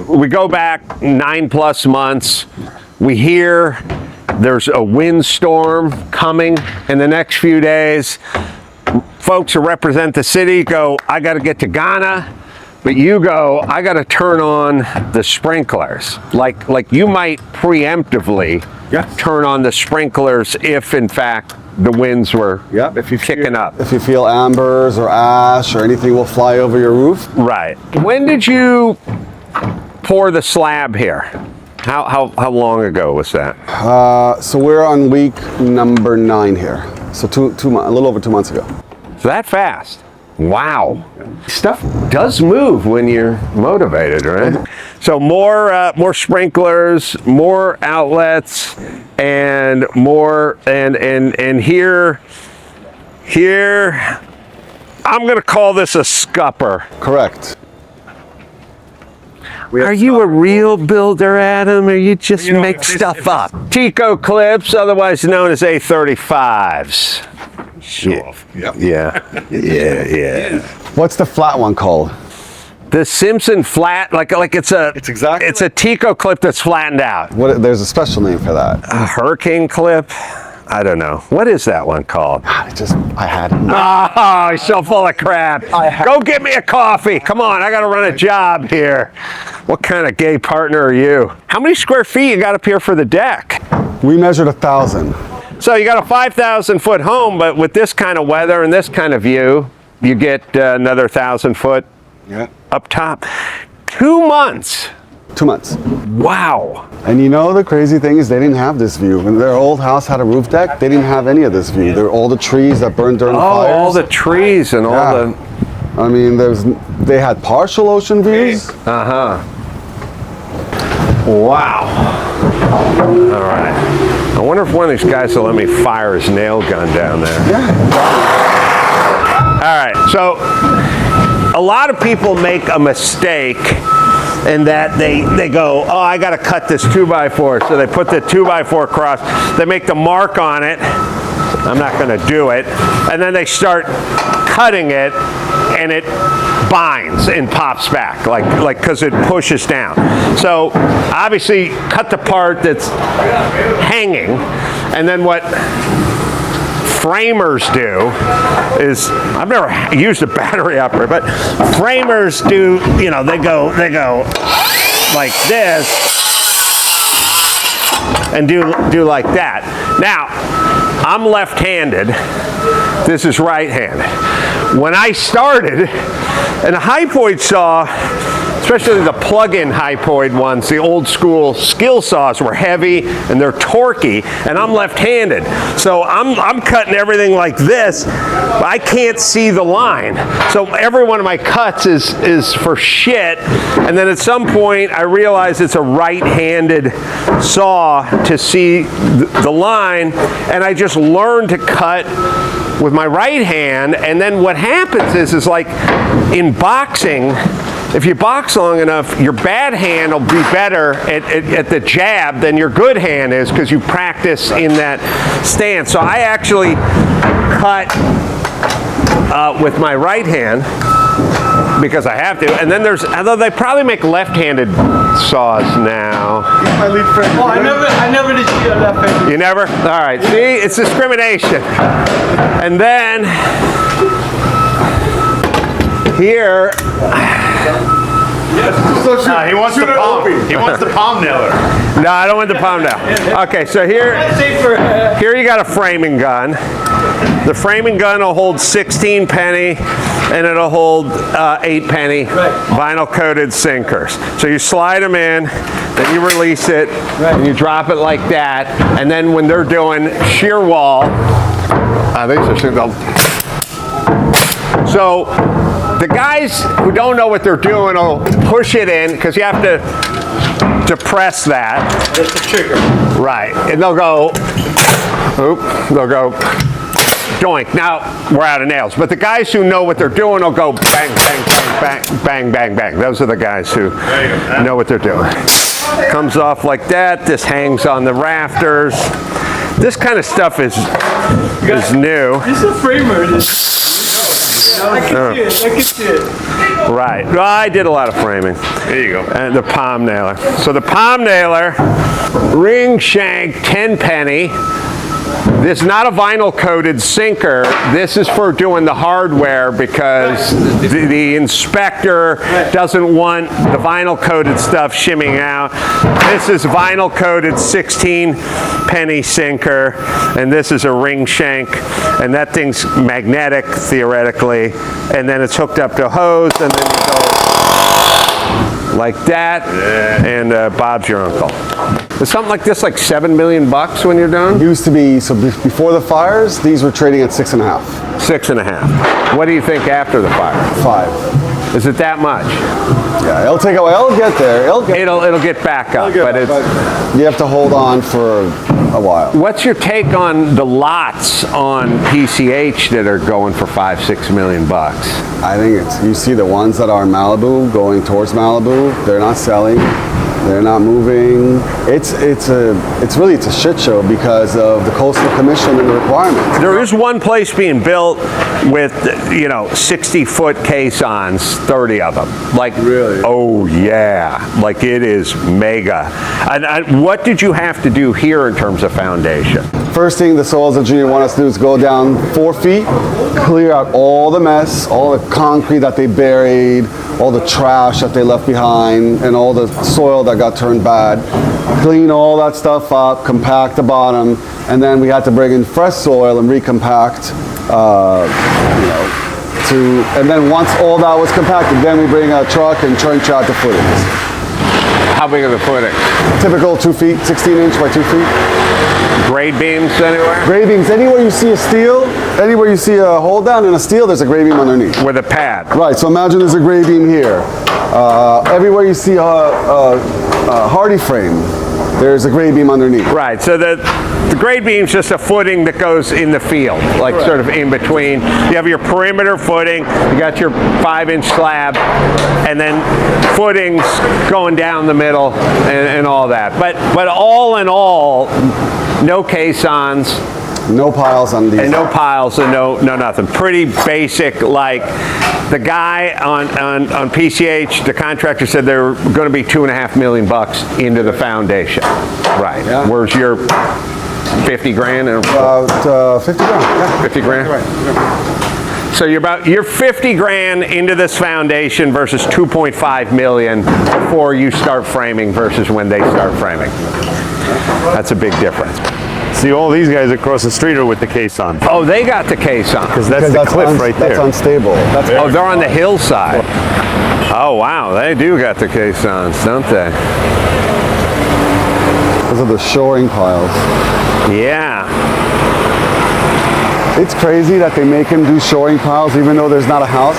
we go back 9+ months. We hear there's a windstorm coming in the next few days. Folks who represent the city go, I got to get to Ghana. But you go, I got to turn on the sprinklers. Like you might preemptively turn on the sprinklers if, in fact, the winds were kicking up. If you feel ambers or ash or anything will fly over your roof. Right. When did you pour the slab here? How long ago was that? So we're on week number 9 here. So a little over 2 months ago. So that fast. Wow. Stuff does move when you're motivated, right? So more sprinklers, more outlets, and more and here I'm going to call this a scupper. Correct. Are you a real builder, Adam, or you just make stuff up? Tico clips, otherwise known as A35s. Show off. Yeah. What's the flat one called? The Simpson flat, like it's a Tico clip that's flattened out. There's a special name for that. A hurricane clip? I don't know. What is that one called? I had it. Oh, he's so full of crap. Go get me a coffee. Come on, I got to run a job here. What kind of gay partner are you? How many square feet you got up here for the deck? We measured 1,000. So you got a 5,000 foot home, but with this kind of weather and this kind of view, you get another 1,000 foot up top. 2 months. 2 months. Wow. And you know the crazy thing is they didn't have this view. When their old house had a roof deck, they didn't have any of this view. There were all the trees that burned during the fires. All the trees and all the... I mean, they had partial ocean views. Wow. All right. I wonder if one of these guys will let me fire his nail gun down there. All right. So a lot of people make a mistake in that they go, oh, I got to cut this 2x4. So they put the 2x4 across. They make the mark on it. I'm not going to do it. And then they start cutting it, and it binds and pops back, like because it pushes down. So obviously, cut the part that's hanging, and then what framers do is, I've never used a battery operator, but framers do, you know, they go like this and do like that. Now, I'm left-handed. This is right-handed. When I started, and a hypoid saw, especially the plug-in hypoid ones, the old school skill saws were heavy and they're torquey, and I'm left-handed. So I'm cutting everything like this, but I can't see the line. So every one of my cuts is for shit. And then at some point I realized it's a right-handed saw to see the line, and I just learned to cut with my right hand. And then what happens is like in boxing, if you box long enough, your bad hand will be better at the jab than your good hand is, because you practice in that stance. So I actually cut with my right hand because I have to. And then although they probably make left-handed saws now. My lead friend. Oh, I never did see a left-handed. You never? All right. See, it's discrimination. And then here. He wants the palm. He wants the palm nailer. No, I don't want the palm nail. Okay, so here you got a framing gun. The framing gun will hold 16 penny, and it'll hold 8 penny vinyl coated sinkers. So you slide them in, then you release it, and you drop it like that. And then when they're doing shear wall, so the guys who don't know what they're doing will push it in, because you have to depress that. That's the trigger. Right, and they'll go doink. Now we're out of nails, but the guys who know what they're doing will go bang, bang, bang, bang, bang, bang, bang. Those are the guys who know what they're doing. Comes off like that. This hangs on the rafters. This kind of stuff is new. This is a framer. I can see it. Right. Well, I did a lot of framing. There you go. And the palm nailer. So the palm nailer, ring shank, 10 penny. This is not a vinyl coated sinker. This is for doing the hardware, because the inspector doesn't want the vinyl coated stuff shimming out. This is vinyl coated 16 penny sinker, and this is a ring shank, and that thing's magnetic theoretically, and then it's hooked up to a hose, and then you go like that, and Bob's your uncle. Is something like this like $7 million when you're done? Used to be, so before the fires, these were trading at 6.5. 6.5. What do you think after the fire? 5. Is it that much? Yeah, it'll take a while. It'll get there. It'll get back up, but it's you have to hold on for a while. What's your take on the lots on PCH that are going for $5-6 million bucks? I think you see the ones that are in Malibu going towards Malibu, they're not selling. They're not moving. It's a shit show because of the Coastal Commission and the requirements. There is one place being built with 60-foot caissons, 30 of them. Like Really? Oh yeah, like it is mega. And what did you have to do here in terms of foundation? First thing the soils engineer want us to do is go down 4 feet, clear out all the mess, all the concrete that they buried, all the trash that they left behind, and all the soil that got turned bad. Clean all that stuff up, compact the bottom, and then we had to bring in fresh soil and recompact. And then once all that was compacted, then we bring a truck and trench out the footings. How big are the footings? Typical 2 feet, 16 inch by 2 feet. Grade beams anywhere? Grade beams, anywhere you see a steel, anywhere you see a hold down in a steel, there's a grade beam underneath. With a pad? Right, so imagine there's a grade beam here. Everywhere you see a hardy frame, there's a grade beam underneath. Right, so the grade beam's just a footing that goes in the field, like sort of in between. You have your perimeter footing, you got your 5-inch slab, and then footings going down the middle and all that. But all in all, no caissons. No piles on these. And no piles and no nothing. Pretty basic, like the guy on PCH, the contractor said there were going to be $2.5 million bucks into the foundation. Right. Yeah. Where's your 50 grand? About 50 grand. Yeah. 50 grand? Right. So you're 50 grand into this foundation versus 2.5 million before you start framing versus when they start framing. That's a big difference. See, all these guys across the street are with the caisson. Oh, they got the caisson. Because that's the cliff right there. That's unstable. Oh, they're on the hillside. Oh, wow, they do got the caissons, don't they? Those are the shoring piles. Yeah. It's crazy that they make him do shoring piles even though there's not a house.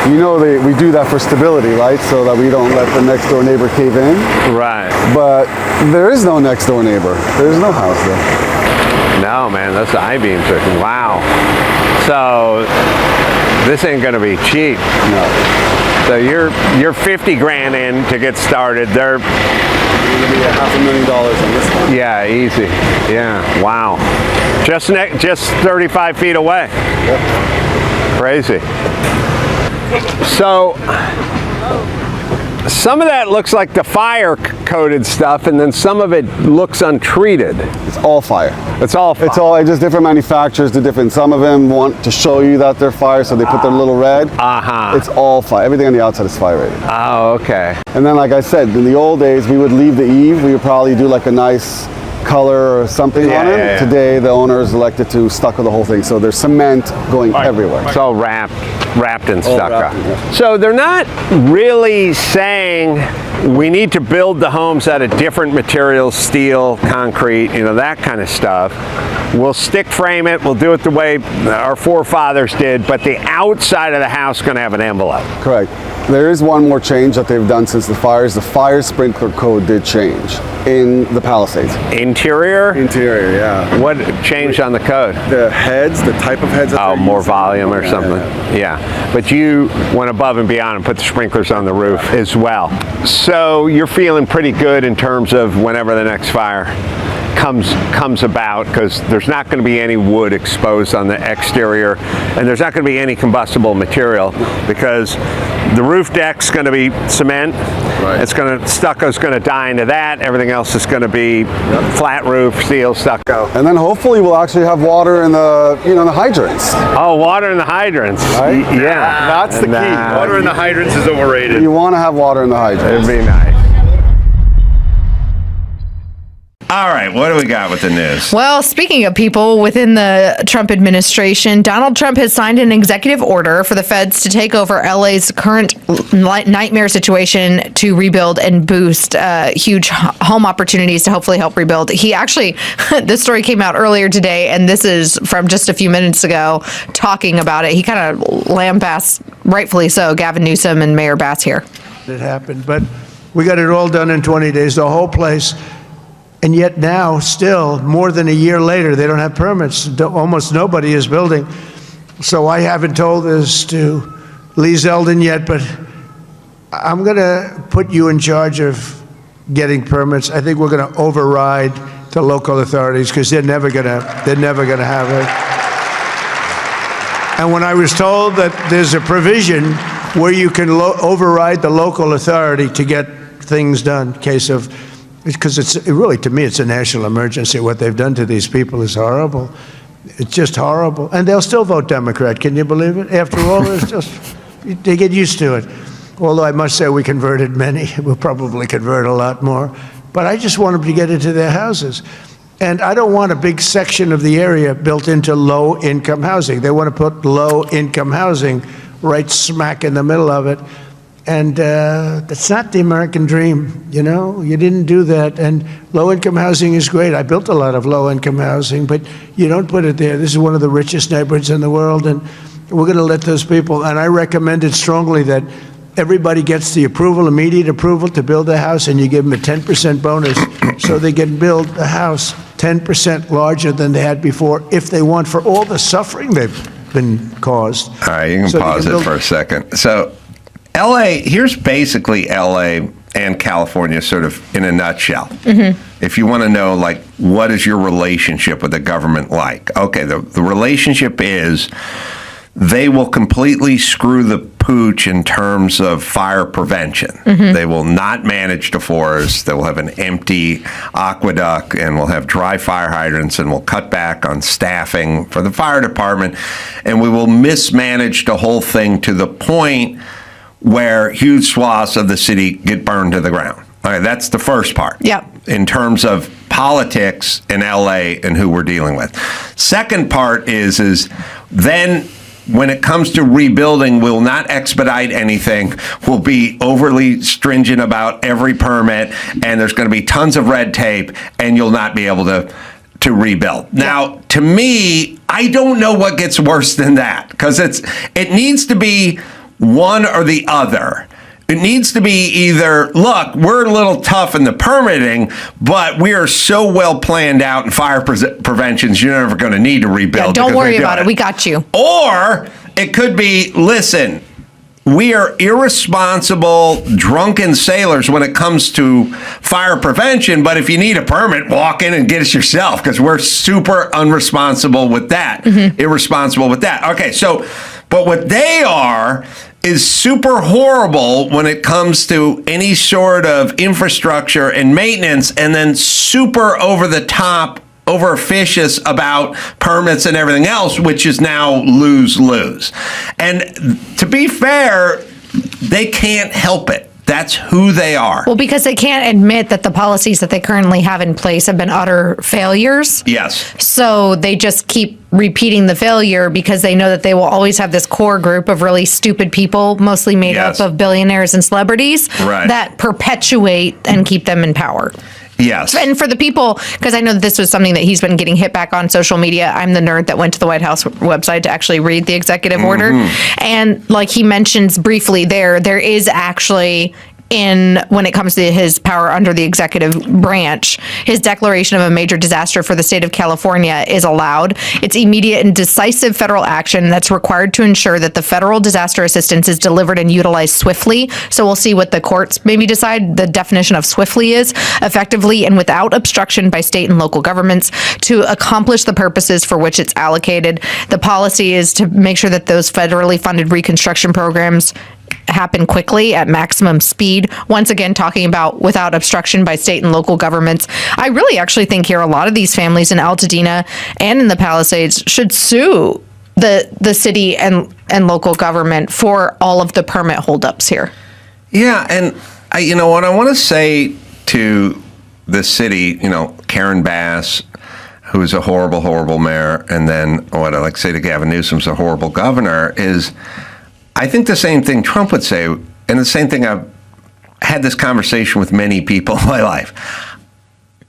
You know we do that for stability, right? So that we don't let the next door neighbor cave in. Right. But there is no next door neighbor. There's no house there. No, man, those I-beams are, wow. So this ain't gonna be cheap. No. So you're 50 grand in to get started. They're Gonna be $500,000 on this one. yeah, easy. Yeah, wow. Just 35 feet away. Yep. Crazy. So some of that looks like the fire-coated stuff, and then some of it looks untreated. It's all fire. It's all fire. It's just different manufacturers do different. Some of them want to show you that they're fire, so they put their little red. Uh-huh. It's all fire. Everything on the outside is fire rated. Oh, okay. And then, like I said, in the old days, we would leave the eave. We would probably do like a nice color or something on it. Yeah. Today, the owners elected to stucco the whole thing, so there's cement going everywhere. It's all wrapped in stucco. wrapped, yeah. So they're not really saying we need to build the homes out of different materials, steel, concrete, that kind of stuff. We'll stick frame it, we'll do it the way our forefathers did, but the outside of the house is going to have an envelope. Correct. There is one more change that they've done since the fires. The fire sprinkler code did change in the Palisades. Interior? Interior, yeah. What changed on the code? The heads, the type of heads that Oh, they're more using. volume or something. Yeah. But you went above and beyond and put the sprinklers on the roof as well. So you're feeling pretty good in terms of whenever the next fire comes about, because there's not going to be any wood exposed on the exterior, and there's not going to be any combustible material because the roof deck's going to be cement. Right. Stucco's going to die into that. Everything else is going to be flat roof, steel, stucco. And then hopefully we'll actually have water in the, the hydrants. Oh, water in the hydrants. Right? Yeah. That's the key. Nah. Water in the hydrants is overrated. You want to have water in the hydrants. It'd be nice. All right, what do we got with the news? Well, speaking of people within the Trump administration, Donald Trump has signed an executive order for the feds to take over LA's current nightmare situation to rebuild and boost huge home opportunities to hopefully help rebuild. He actually, this story came out earlier today, and this is from just a few minutes ago, talking about it. He kind of lambasts, rightfully so, Gavin Newsom and Mayor Bass here. It happened, but we got it all done in 20 days, the whole place. And yet now, still, more than a year later, they don't have permits. Almost nobody is building. So I haven't told this to Lee Zeldin yet, but I'm going to put you in charge of getting permits. I think we're going to override the local authorities because they're never going to have it. And when I was told that there's a provision where you can override the local authority to get things done, because it's really, to me, it's a national emergency. What they've done to these people is horrible. It's just horrible. And they'll still vote Democrat. Can you believe it? After all, they get used to it. Although I must say we converted many. We'll probably convert a lot more. But I just want them to get into their houses. And I don't want a big section of the area built into low-income housing. They want to put low-income housing right smack in the middle of it. And that's not the American dream, you know? You didn't do that. And low-income housing is great. I built a lot of low-income housing, but you don't put it there. This is one of the richest neighborhoods in the world, and we're going to let those people, and I recommend it strongly that everybody gets the approval, immediate approval to build a house, and you give them a 10% bonus so they can build a house 10% larger than they had before if they want, for all the suffering they've been caused. All right, you can pause it for a second. So LA, here's basically LA and California sort of in a nutshell. If you want to know, like, what is your relationship with the government like? Okay, the relationship is they will completely screw the pooch in terms of fire prevention. They will not manage the forest. They will have an empty aqueduct and will have dry fire hydrants and will cut back on staffing for the fire department. And we will mismanage the whole thing to the point where huge swaths of the city get burned to the ground. Okay, that's the first part. Yep. In terms of politics in LA and who we're dealing with. Second part is then when it comes to rebuilding, we'll not expedite anything. We'll be overly stringent about every permit, and there's going to be tons of red tape, and you'll not be able to rebuild. Now, to me, I don't know what gets worse than that, because it needs to be one or the other. It needs to be either, look, we're a little tough in the permitting, but we are so well planned out in fire preventions, you're never going to need to rebuild. Yeah, don't worry about it. We got you. Or it could be, listen, we are irresponsible, drunken sailors when it comes to fire prevention, but if you need a permit, walk in and get it yourself, because we're super unresponsible with that, irresponsible with that. Okay, so, but what they are is super horrible when it comes to any sort of infrastructure and maintenance, and then super over the top, over officious about permits and everything else, which is now lose-lose. And to be fair, they can't help it. That's who they are. Well, because they can't admit that the policies that they currently have in place have been utter failures. Yes. So they just keep repeating the failure because they know that they will always have this core group of really stupid people, mostly made up of billionaires and celebrities, that perpetuate and keep them in power. Yes. And for the people, because I know that this was something that he's been getting hit back on social media. I'm the nerd that went to the White House website to actually read the executive order. And like he mentions briefly there is actually, when it comes to his power under the executive branch, his declaration of a major disaster for the state of California is allowed. It's immediate and decisive federal action that's required to ensure that the federal disaster assistance is delivered and utilized swiftly. So we'll see what the courts maybe decide the definition of swiftly is, effectively and without obstruction by state and local governments, to accomplish the purposes for which it's allocated. The policy is to make sure that those federally funded reconstruction programs happen quickly at maximum speed. Once again, talking about without obstruction by state and local governments. I really actually think here a lot of these families in Altadena and in the Palisades should sue the city and local government for all of the permit holdups here. Yeah, and what I want to say to the city, Karen Bass, who's a horrible, horrible mayor, and then what I like to say to Gavin Newsom's a horrible governor, is I think the same thing Trump would say, and the same thing I've had this conversation with many people in my life.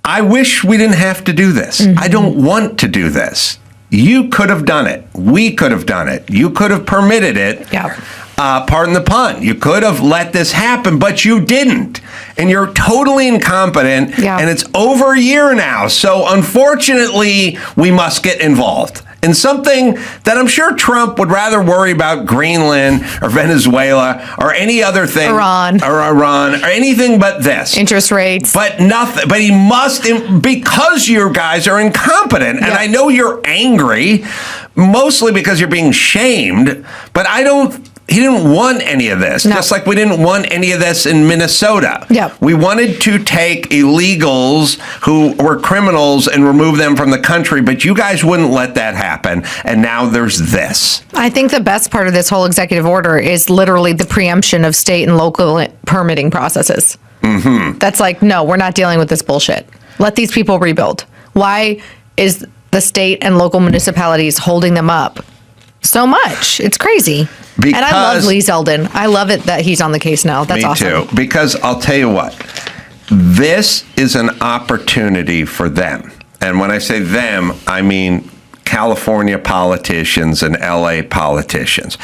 I wish we didn't have to do this. I don't want to do this. You could have done it. We could have done it. You could have permitted it. Yeah. pardon the pun. You could have let this happen, but you didn't. And you're totally incompetent. Yeah. And it's over a year now. So unfortunately, we must get involved in something that I'm sure Trump would rather worry about Greenland or Venezuela or any other thing. Iran. Or anything but this. Interest rates. But nothing. But he must, because you guys are incompetent. And I know you're angry, mostly because you're being shamed. But he didn't want any of this. No. Just like we didn't want any of this in Minnesota. Yeah. We wanted to take illegals who were criminals and remove them from the country, but you guys wouldn't let that happen. And now there's this. I think the best part of this whole executive order is literally the preemption of state and local permitting processes. Mm-hmm. That's like, no, we're not dealing with this bullshit. Let these people rebuild. Why is the state and local municipalities holding them up so much? It's crazy. And I love Lee Zeldin. I love it that he's on the case now. That's awesome. Me too. Because I'll tell you what, this is an opportunity for them. And when I say them, I mean California politicians and LA politicians.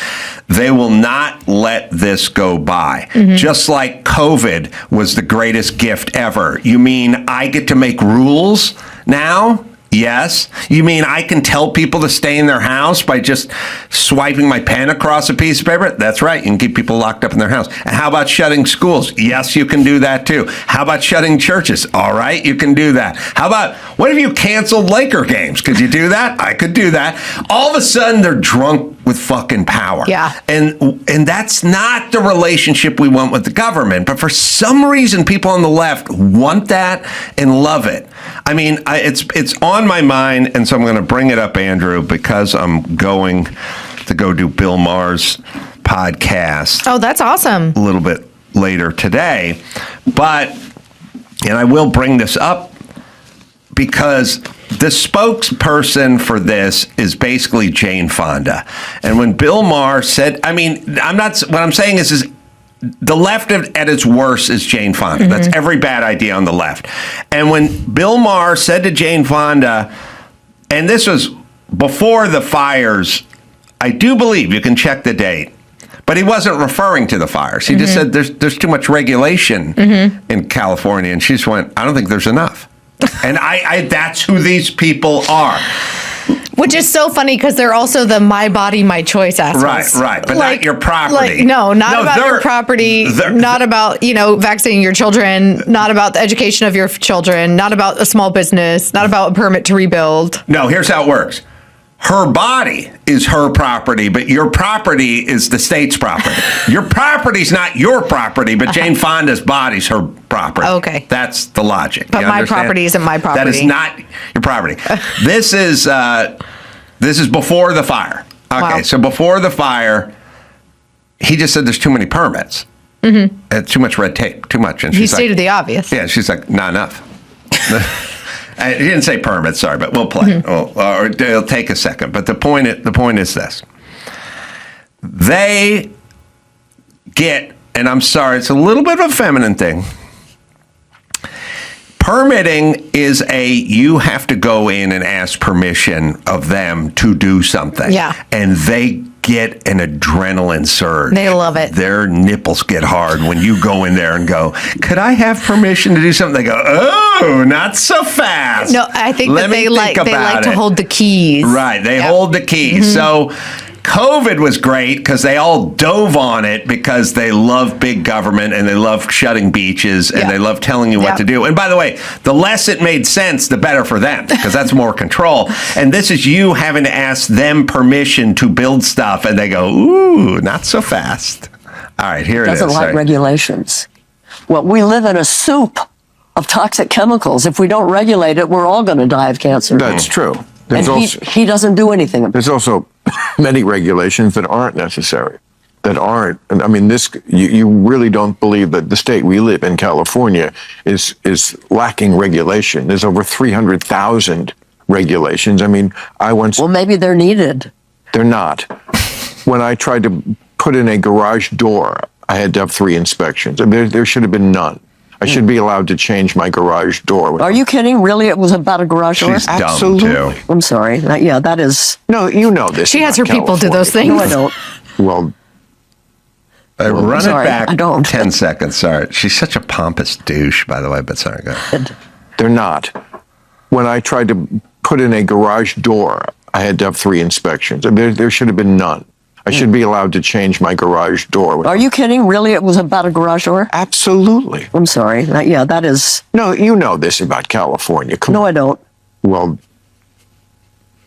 They will not let this go by. Mm-hmm. Just like COVID was the greatest gift ever. You mean I get to make rules now? Yes. You mean I can tell people to stay in their house by just swiping my pen across a piece of paper? That's right. You can keep people locked up in their house. And how about shutting schools? Yes, you can do that too. How about shutting churches? All right, you can do that. How about, what if you canceled Laker games? Could you do that? I could do that. All of a sudden, they're drunk with fucking power. Yeah. And that's not the relationship we want with the government. But for some reason, people on the left want that and love it. I mean, it's on my mind, and so I'm going to bring it up, Andrew, because I'm going to go do Bill Maher's podcast. Oh, that's awesome. A little bit later today. And I will bring this up because the spokesperson for this is basically Jane Fonda. And when Bill Maher said, what I'm saying is the left at its worst is Jane Fonda. Mm-hmm. That's every bad idea on the left. And when Bill Maher said to Jane Fonda, and this was before the fires, I do believe, you can check the date, but he wasn't referring to the fires. He just said there's too much regulation in California. And she just went, I don't think there's enough. And I that's who these people are. Which is so funny because they're also the my body, my choice assholes. Right. But not your property. Not about your property, not about, vaccinating your children, not about the education of your children, not about a small business, not about a permit to rebuild. No, here's how it works. Her body is her property, but your property is the state's property. Your property's not your property, but Jane Fonda's body's her property. Okay. That's the logic. But my property isn't my property. That is not your property. This is before the fire. Okay, Wow. So before the fire, he just said there's too many permits. Mm-hmm. Too much red tape, too much. And he stated the obvious. Yeah, she's like, not enough. He didn't say permits, sorry, but we'll play. Or it'll take a second. But the point is this. They get, and I'm sorry, it's a little bit of a feminine thing. Permitting is you have to go in and ask permission of them to do something. Yeah. And they get an adrenaline surge. They love it. Their nipples get hard when you go in there and go, could I have permission to do something? They go, oh, not so fast. No, I think they like to hold the keys. Right. They hold the keys. So COVID was great because they all dove on it because they love big government and they love shutting beaches and they love telling you what to do. And by the way, the less it made sense, the better for them because that's more control. And this is you having to ask them permission to build stuff and they go, ooh, not so fast. All right, here it is. Doesn't like regulations. Well, we live in a soup of toxic chemicals. If we don't regulate it, we're all going to die of cancer. That's true. And he doesn't do anything about it. There's also many regulations that aren't necessary, that aren't. I mean, you really don't believe that the state we live in, California, is lacking regulation. There's over 300,000 regulations. I mean, Well, maybe they're needed. They're not. When I tried to put in a garage door, I had to have 3 inspections. I mean, there should have been none. I should be allowed to change my garage door. Are you kidding? Really? It was about a garage door? She's dumb, Absolutely. too. I'm sorry. Yeah, that is... No, you know this. She has her about people do those California. things. No, I don't. Well, Run sorry, it back I don't. 10 seconds. Sorry. She's such a pompous douche, by the way, but sorry, go ahead. They're not. When I tried to put in a garage door, I had to have 3 inspections. There should have been none. I should be allowed to change my garage door. Are you kidding? Really? It was about a garage door? Absolutely. I'm sorry. That is. No, you know this about California. Come No, on. I don't. Well,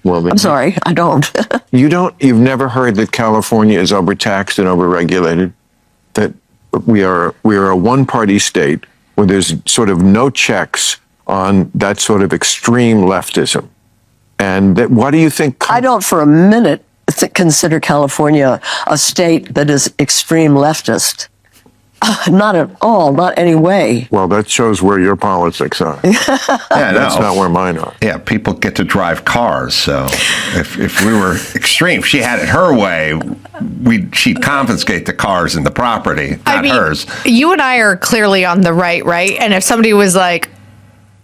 I'm sorry. I don't. You've never heard that California is overtaxed and overregulated? That we are a one-party state where there's sort of no checks on that sort of extreme leftism. And what do you think? I don't for a minute consider California a state that is extreme leftist. Not at all, not any way. Well, that shows where your politics are. That's not where mine are. Yeah, people get to drive cars, so if we were extreme, if she had it her way, she'd confiscate the cars and the property, not hers. You and I are clearly on the right? And if somebody was like,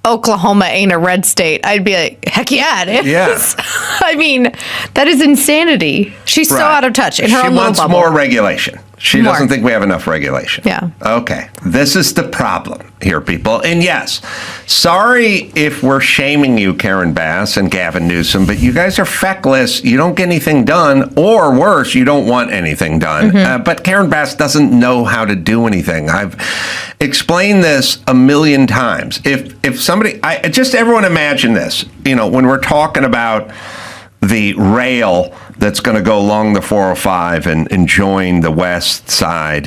Oklahoma ain't a red state, I'd be like, heck yeah, it is. Yeah. I mean, that is insanity. She's so out of touch in her own little bubble. She wants more regulation. She doesn't think we have enough regulation. Yeah. Okay. This is the problem here, people. And yes, sorry if we're shaming you, Karen Bass and Gavin Newsom, but you guys are feckless. You don't get anything done, or worse, you don't want anything done. But Karen Bass doesn't know how to do anything. I've explained this a million times. If somebody, everyone imagine this, when we're talking about the rail that's going to go along the 405 and join the west side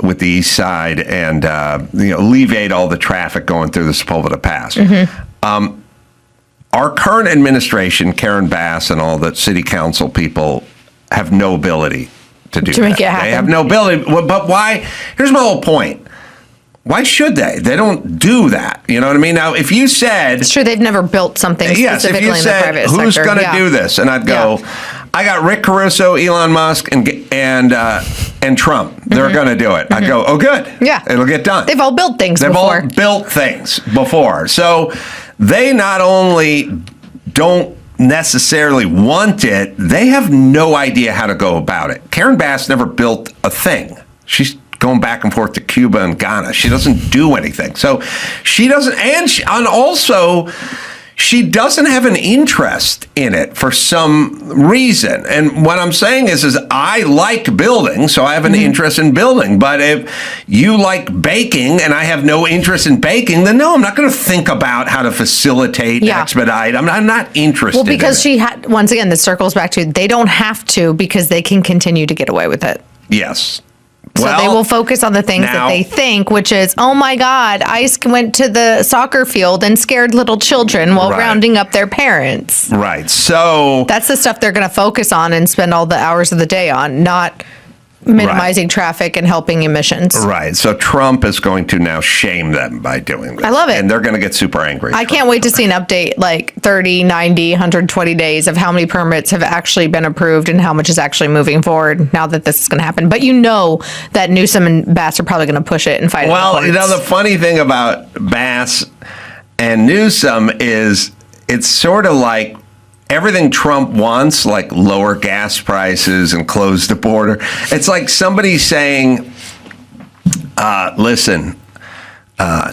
with the east side and alleviate all the traffic going through the Sepulveda Pass. Our current administration, Karen Bass and all the city council people, have no ability to do that. Make it happen. They have no ability. But why? Here's my whole point. Why should they? They don't do that. You know what I mean? Now, if you said... It's true, they've never built something specifically in the private sector. Who's going to do this? And I'd go, I got Rick Caruso, Elon Musk, and Trump. They're going to do it. I'd go, oh, good. Yeah. It'll get done. They've all built things before. They've all built things before. So they not only don't necessarily want it, they have no idea how to go about it. Karen Bass never built a thing. She's going back and forth to Cuba and Ghana. She doesn't do anything. So she doesn't, and also she doesn't have an interest in it for some reason. And what I'm saying is I like building, so I have an interest in building. But if you like baking and I have no interest in baking, then no, I'm not going to think about how to facilitate, expedite. I'm not interested. Well, because once again, this circles back to they don't have to because they can continue to get away with it. Yes. So they will focus on the things that they think, which is, oh my God, ICE went to the soccer field and scared little children while rounding up their parents. Right. So that's the stuff they're going to focus on and spend all the hours of the day on, not minimizing traffic and helping emissions. Right. So Trump is going to now shame them by doing this. I love it. And they're going to get super angry. I can't wait to see an update like 30, 90, 120 days of how many permits have actually been approved and how much is actually moving forward now that this is going to happen. But that Newsom and Bass are probably going to push it and fight it. Well, the funny thing about Bass and Newsom is it's sort of like everything Trump wants, like lower gas prices and close the border. It's like somebody saying, listen,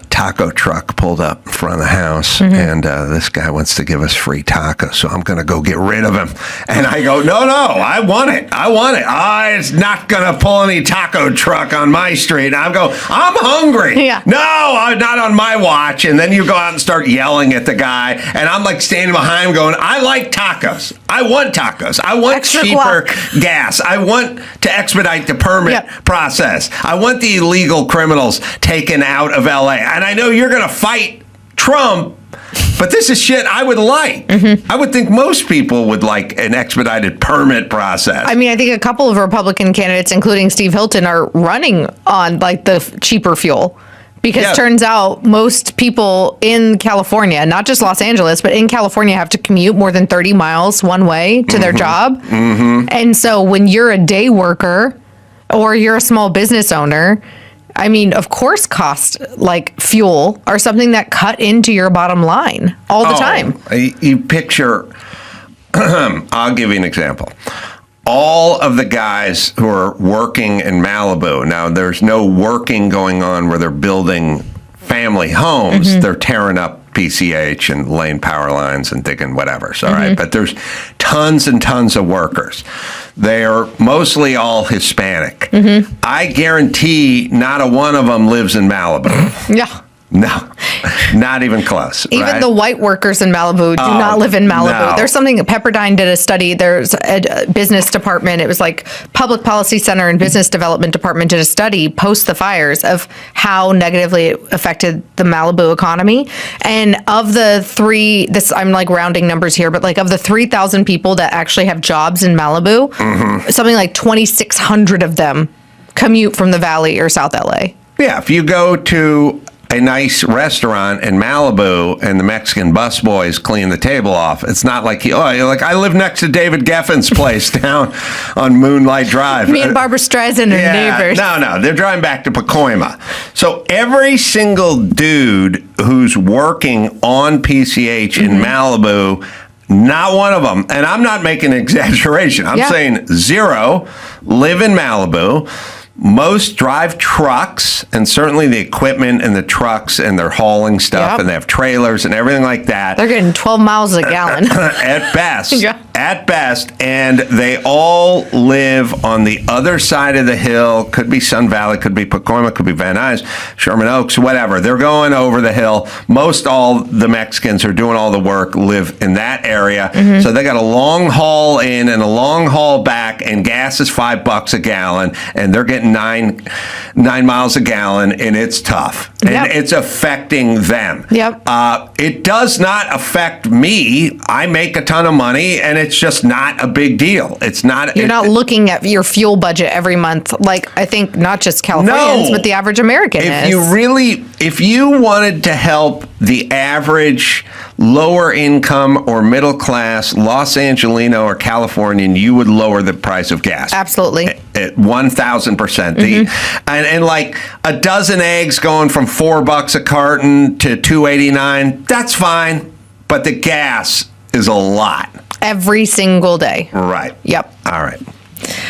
taco truck pulled up in front of the house and this guy wants to give us free tacos, so I'm going to go get rid of him. And I go, no, I want it. It's not going to pull any taco truck on my street. And I go, I'm hungry. Yeah. No, not on my watch. And then you go out and start yelling at the guy. And I'm like standing behind him going, I like tacos. I want tacos. I want extra cheaper gas. I want to expedite the permit process. I want the illegal criminals taken out of LA. And I know you're going to fight Trump, but this is shit I would like. I would think most people would like an expedited permit process. I mean, I think a couple of Republican candidates, including Steve Hilton, are running on like the cheaper fuel. Because turns out most people in California, not just Los Angeles, but in California have to commute more than 30 miles one way to their job. And so when you're a day worker or you're a small business owner, I mean, of course, costs like fuel are something that cut into your bottom line all the time. You picture, I'll give you an example. all of the guys who are working in Malibu, now there's no working going on where they're building family homes. They're tearing up PCH and laying power lines and digging whatever. So, right. But there's tons and tons of workers. They are mostly all Hispanic. I guarantee not a one of them lives in Malibu. Yeah. No, not even close. Even right? the white workers in Malibu do not live in Malibu. No. There's something, Pepperdine did a study. There's a business department. It was like Public Policy Center and Business Development Department did a study post the fires of how negatively it affected the Malibu economy. And of the I'm like rounding numbers here, but like of the 3,000 people that actually have jobs in Malibu, something like 2,600 of them commute from the Valley or South LA. Yeah, if you go to a nice restaurant in Malibu and the Mexican busboys clean the table off, it's not like you're like, I live next to David Geffen's place down on Moonlight Drive. Me and Barbara Streisand are neighbors. No, they're driving back to Pacoima. So every single dude who's working on PCH in Malibu, not one of them, and I'm not making an exaggeration, I'm saying zero, live in Malibu. Most drive trucks, and certainly the equipment and the trucks, and they're hauling stuff, and they have trailers and everything like that. They're getting 12 miles a gallon. At best. At best. And they all live on the other side of the hill. Could be Sun Valley, could be Pacoima, could be Van Nuys, Sherman Oaks, whatever. They're going over the hill. Most all the Mexicans who are doing all the work live in that area. So they got a long haul in and a long haul back, and gas is $5 a gallon, and they're getting 9 miles a gallon, and it's tough. And it's affecting them. It does not affect me. I make a ton of money, and it's just not a big deal. It's not. You're not looking at your fuel budget every month, like I think not just Californians, but the average American is. If you wanted to help the average lower income or middle class Los Angelino or Californian, you would lower the price of gas. Absolutely. At 1,000%. And like a dozen eggs going from $4 a carton to $2.89, that's fine. But the gas is a lot. Every single day. Right. Yep. All right.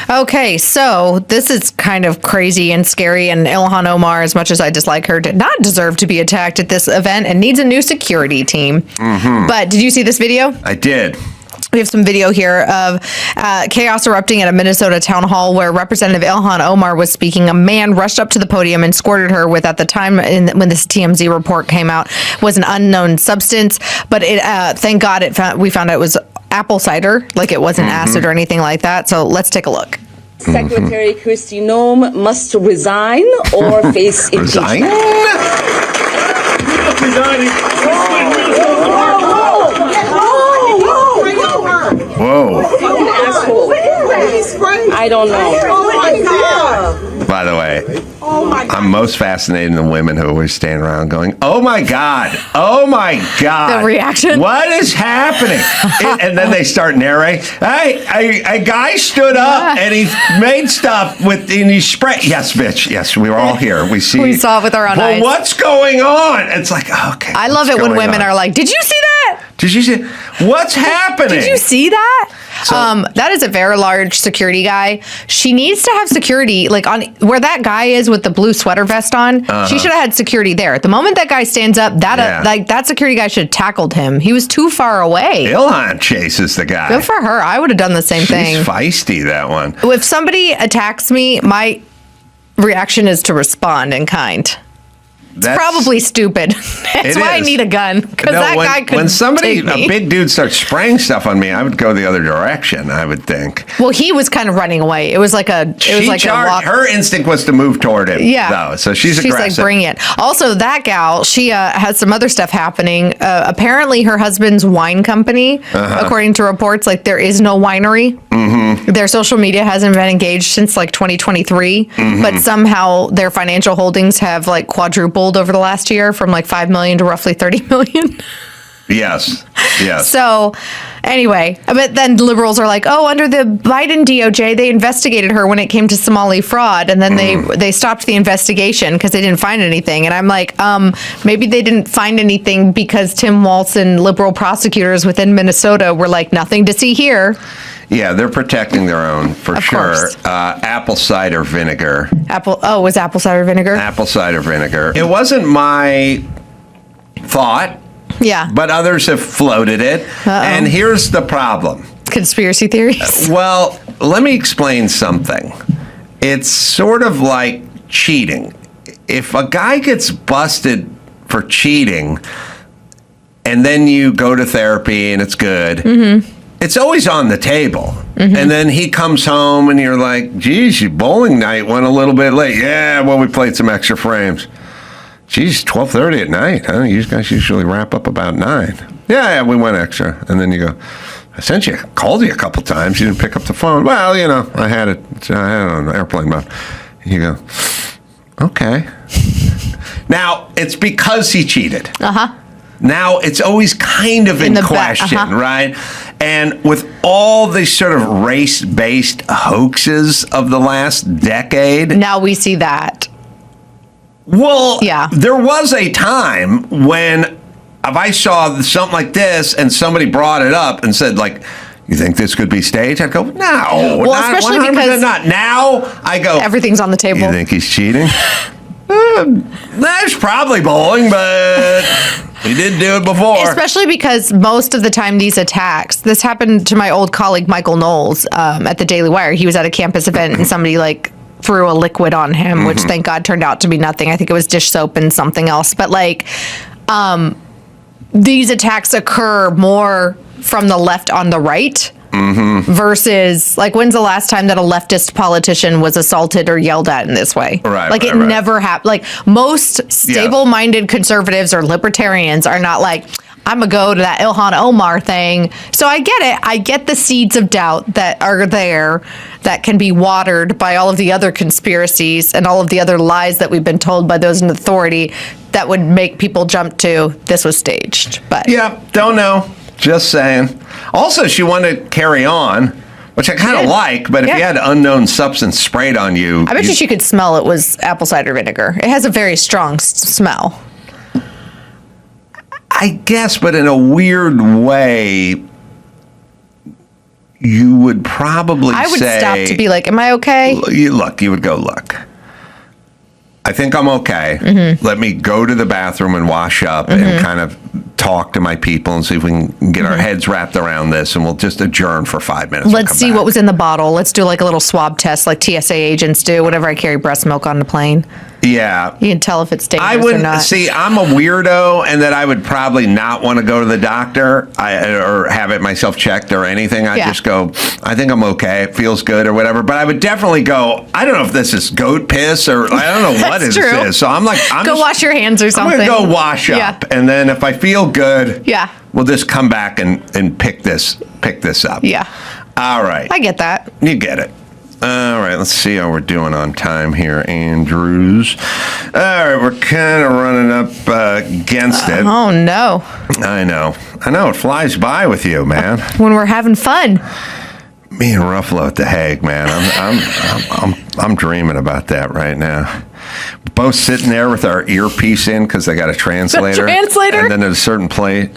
Okay, so this is kind of crazy and scary, and Ilhan Omar, as much as I dislike her, did not deserve to be attacked at this event and needs a new security team. But did you see this video? I did. We have some video here of chaos erupting at a Minnesota town hall where Representative Ilhan Omar was speaking. A man rushed up to the podium and squirted her with, at the time when this TMZ report came out, was an unknown substance. But it, thank God, we found out it was apple cider, like it wasn't acid or anything like that. So let's take a look. Secretary Kristi Noem must resign or face impeachment. Whoa. I don't know. By the way, I'm most fascinated in the women who always stand around going, "Oh my God! Oh my God!" The reaction. What is happening? And then they start narrating. Hey, a guy stood up and he made stuff and he sprayed. Yes, bitch. Yes, we were all here. We saw it with our own eyes. What's going on? It's like, okay. I love it when women are like, "Did you see that? Did you see? What's happening? Did you see that?" So, that is a very large security guy. She needs to have security, like on where that guy is with the blue sweater vest on. She should have had security there. The moment that guy stands up, that security guy should have tackled him. He was too far away. Ilhan chases the guy. Good for her. I would have done the same thing. She's feisty, that one. If somebody attacks me, my reaction is to respond in kind. That's probably stupid. That's why I need a gun, because that guy could. When somebody, take me. a big dude, starts spraying stuff on me, I would go the other direction. I would think. Well, he was kind of running away. It was like a. Her instinct was to move toward him. Yeah. Though, so she's aggressive. Like, bring it. Also, that gal, she has some other stuff happening. Apparently, her husband's wine company, according to reports, like there is no winery. Their social media hasn't been engaged since like 2023, but somehow their financial holdings have like quadrupled over the last year, from like 5 million to roughly 30 million. Yes. So anyway, but then liberals are like, oh, under the Biden DOJ, they investigated her when it came to Somali fraud, and then they stopped the investigation because they didn't find anything. And I'm like, maybe they didn't find anything because Tim Walz and liberal prosecutors within Minnesota were like, nothing to see here. Yeah, they're protecting their own for Of sure. course. Apple cider vinegar. Was apple cider vinegar? Apple cider vinegar. It wasn't my thought, Yeah. but others have floated it. And here's the problem. Conspiracy theories. Well, let me explain something. It's sort of like cheating. If a guy gets busted for cheating and then you go to therapy and it's good, it's always on the table. And then he comes home and you're like, geez, your bowling night went a little bit late. Yeah, well, we played some extra frames. Geez, 12:30 at night, huh? You guys usually wrap up about 9. Yeah, we went extra. And then you go, I called you a couple times. You didn't pick up the phone. Well, I had it on airplane mode. And you go, okay. Now, it's because he cheated. Now, it's always kind of in question, right? And with all these sort of race-based hoaxes of the last decade. Now we see that. Well, there was a time when if I saw something like this and somebody brought it up and said, like, you think this could be staged? I'd go, no. Well, especially because not. Now I go, everything's on the table. You think he's cheating? There's probably bowling, but he did do it before. Especially because most of the time these attacks, this happened to my old colleague Michael Knowles at the Daily Wire. He was at a campus event and somebody threw a liquid on him, which thank God turned out to be nothing. I think it was dish soap and something else. But these attacks occur more from the left on the right. Versus, when's the last time that a leftist politician was assaulted or yelled at in this way? Right. It never happened. Most stable-minded conservatives or libertarians are not like, I'm going to go to that Ilhan Omar thing. So I get it. I get the seeds of doubt that are there that can be watered by all of the other conspiracies and all of the other lies that we've been told by those in authority that would make people jump to this was staged. But yeah, don't know. Just saying. Also, she wanted to carry on, which I kind of like, but if you had unknown substance sprayed on you... I bet you she could smell it was apple cider vinegar. It has a very strong smell. I guess, but in a weird way, you would probably say... I would stop to be like, am I okay? You would go, look, I think I'm okay. Let me go to the bathroom and wash up and kind of talk to my people and see if we can get our heads wrapped around this, and we'll just adjourn for 5 minutes. Let's see what was in the bottle. Let's do a little swab test like TSA agents do whenever I carry breast milk on the plane. Yeah. You can tell if it's dangerous I wouldn't or not. see. I'm a weirdo, and that I would probably not want to go to the doctor or have it myself checked or anything. I just go, I think I'm okay. It feels good or whatever. But I would definitely go, I don't know if this is goat piss or I don't know what this is. So I'm go wash your hands or something. I'm going to go wash up, and then if I feel good, we'll just come back and pick this up. Yeah. All right. I get that. You get it. All right, let's see how we're doing on time here, Andrews. All right, we're kind of running up against it. Oh, no. I know, it flies by with you, man. When we're having fun. Me and Ruffalo at the Hague, man. I'm dreaming about that right now. Both sitting there with our earpiece in because they got a translator. And then at a certain point,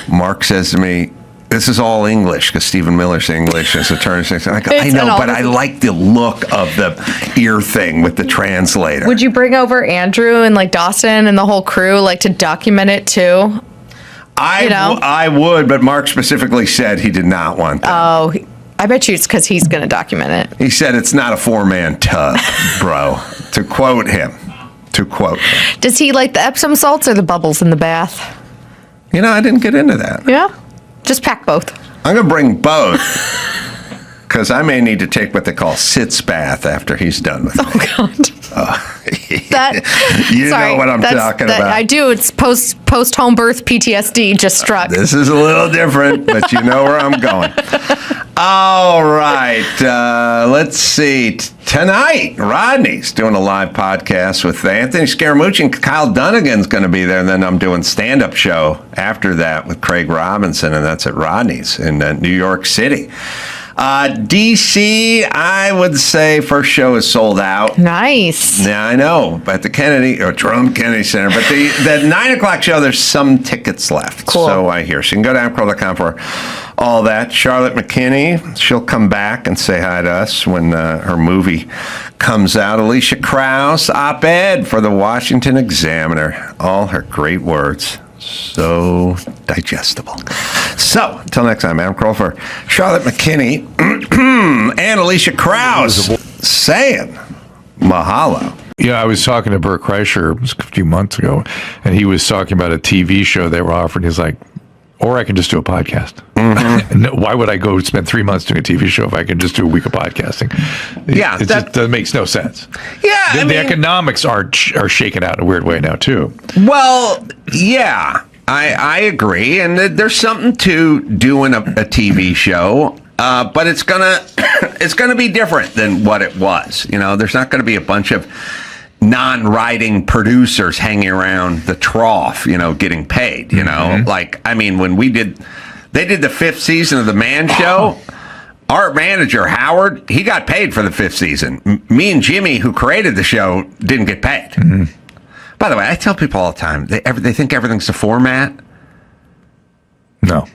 Mark says to me, this is all English because Stephen Miller's English as a turn. I know, but I like the look of the ear thing with the translator. Would you bring over Andrew and Dawson and the whole crew to document it too? I would, but Mark specifically said he did not want that. Oh, I bet you it's because he's going to document it. He said it's not a 4-man tub, bro. To quote him. Does he like the Epsom salts or the bubbles in the bath? I didn't get into that. Yeah. Just pack both. I'm going to bring both because I may need to take what they call sitz bath after he's done with me. Oh, God. Know what I'm talking about. I do. It's post home birth PTSD just struck. This is a little different, but you know where I'm going. All right. Let's see. Tonight, Rodney's doing a live podcast with Anthony Scaramucci, and Kyle Dunnigan's going to be there. And then I'm doing stand-up show after that with Craig Robinson, and that's at Rodney's in New York City. DC, I would say first show is sold out. Nice. Yeah, I know. But the Trump Kennedy Center. But the 9 o'clock show, there's some tickets left. Cool. So I hear. So you can go to adamcarolla.com for all that. Charlotte McKinney, she'll come back and say hi to us when her movie comes out. Alicia Krause, op-ed for the Washington Examiner. All her great words. So digestible. So, until next time, Adam Carolla for Charlotte McKinney and Alicia Krause saying mahalo. Yeah, I was talking to Bert Kreischer a few months ago, and he was talking about a TV show they were offering. He's like, or I can just do a podcast. Mm-hmm. Why would I go spend 3 months doing a TV show if I can just do a week of podcasting? Yeah, that makes no sense. Yeah, the economics are shaken out in a weird way now too. Well, yeah, I agree, and there's something to doing a TV show, but it's gonna be different than what it was. You know, there's not going to be a bunch of non-writing producers hanging around the trough, you know, getting paid, you know, like, I mean, when they did the 5th season of the Man Show, our manager, Howard, he got paid for the 5th season. Me and Jimmy, who created the show, didn't get paid. By the way, I tell people all the time, they think everything's the format. No.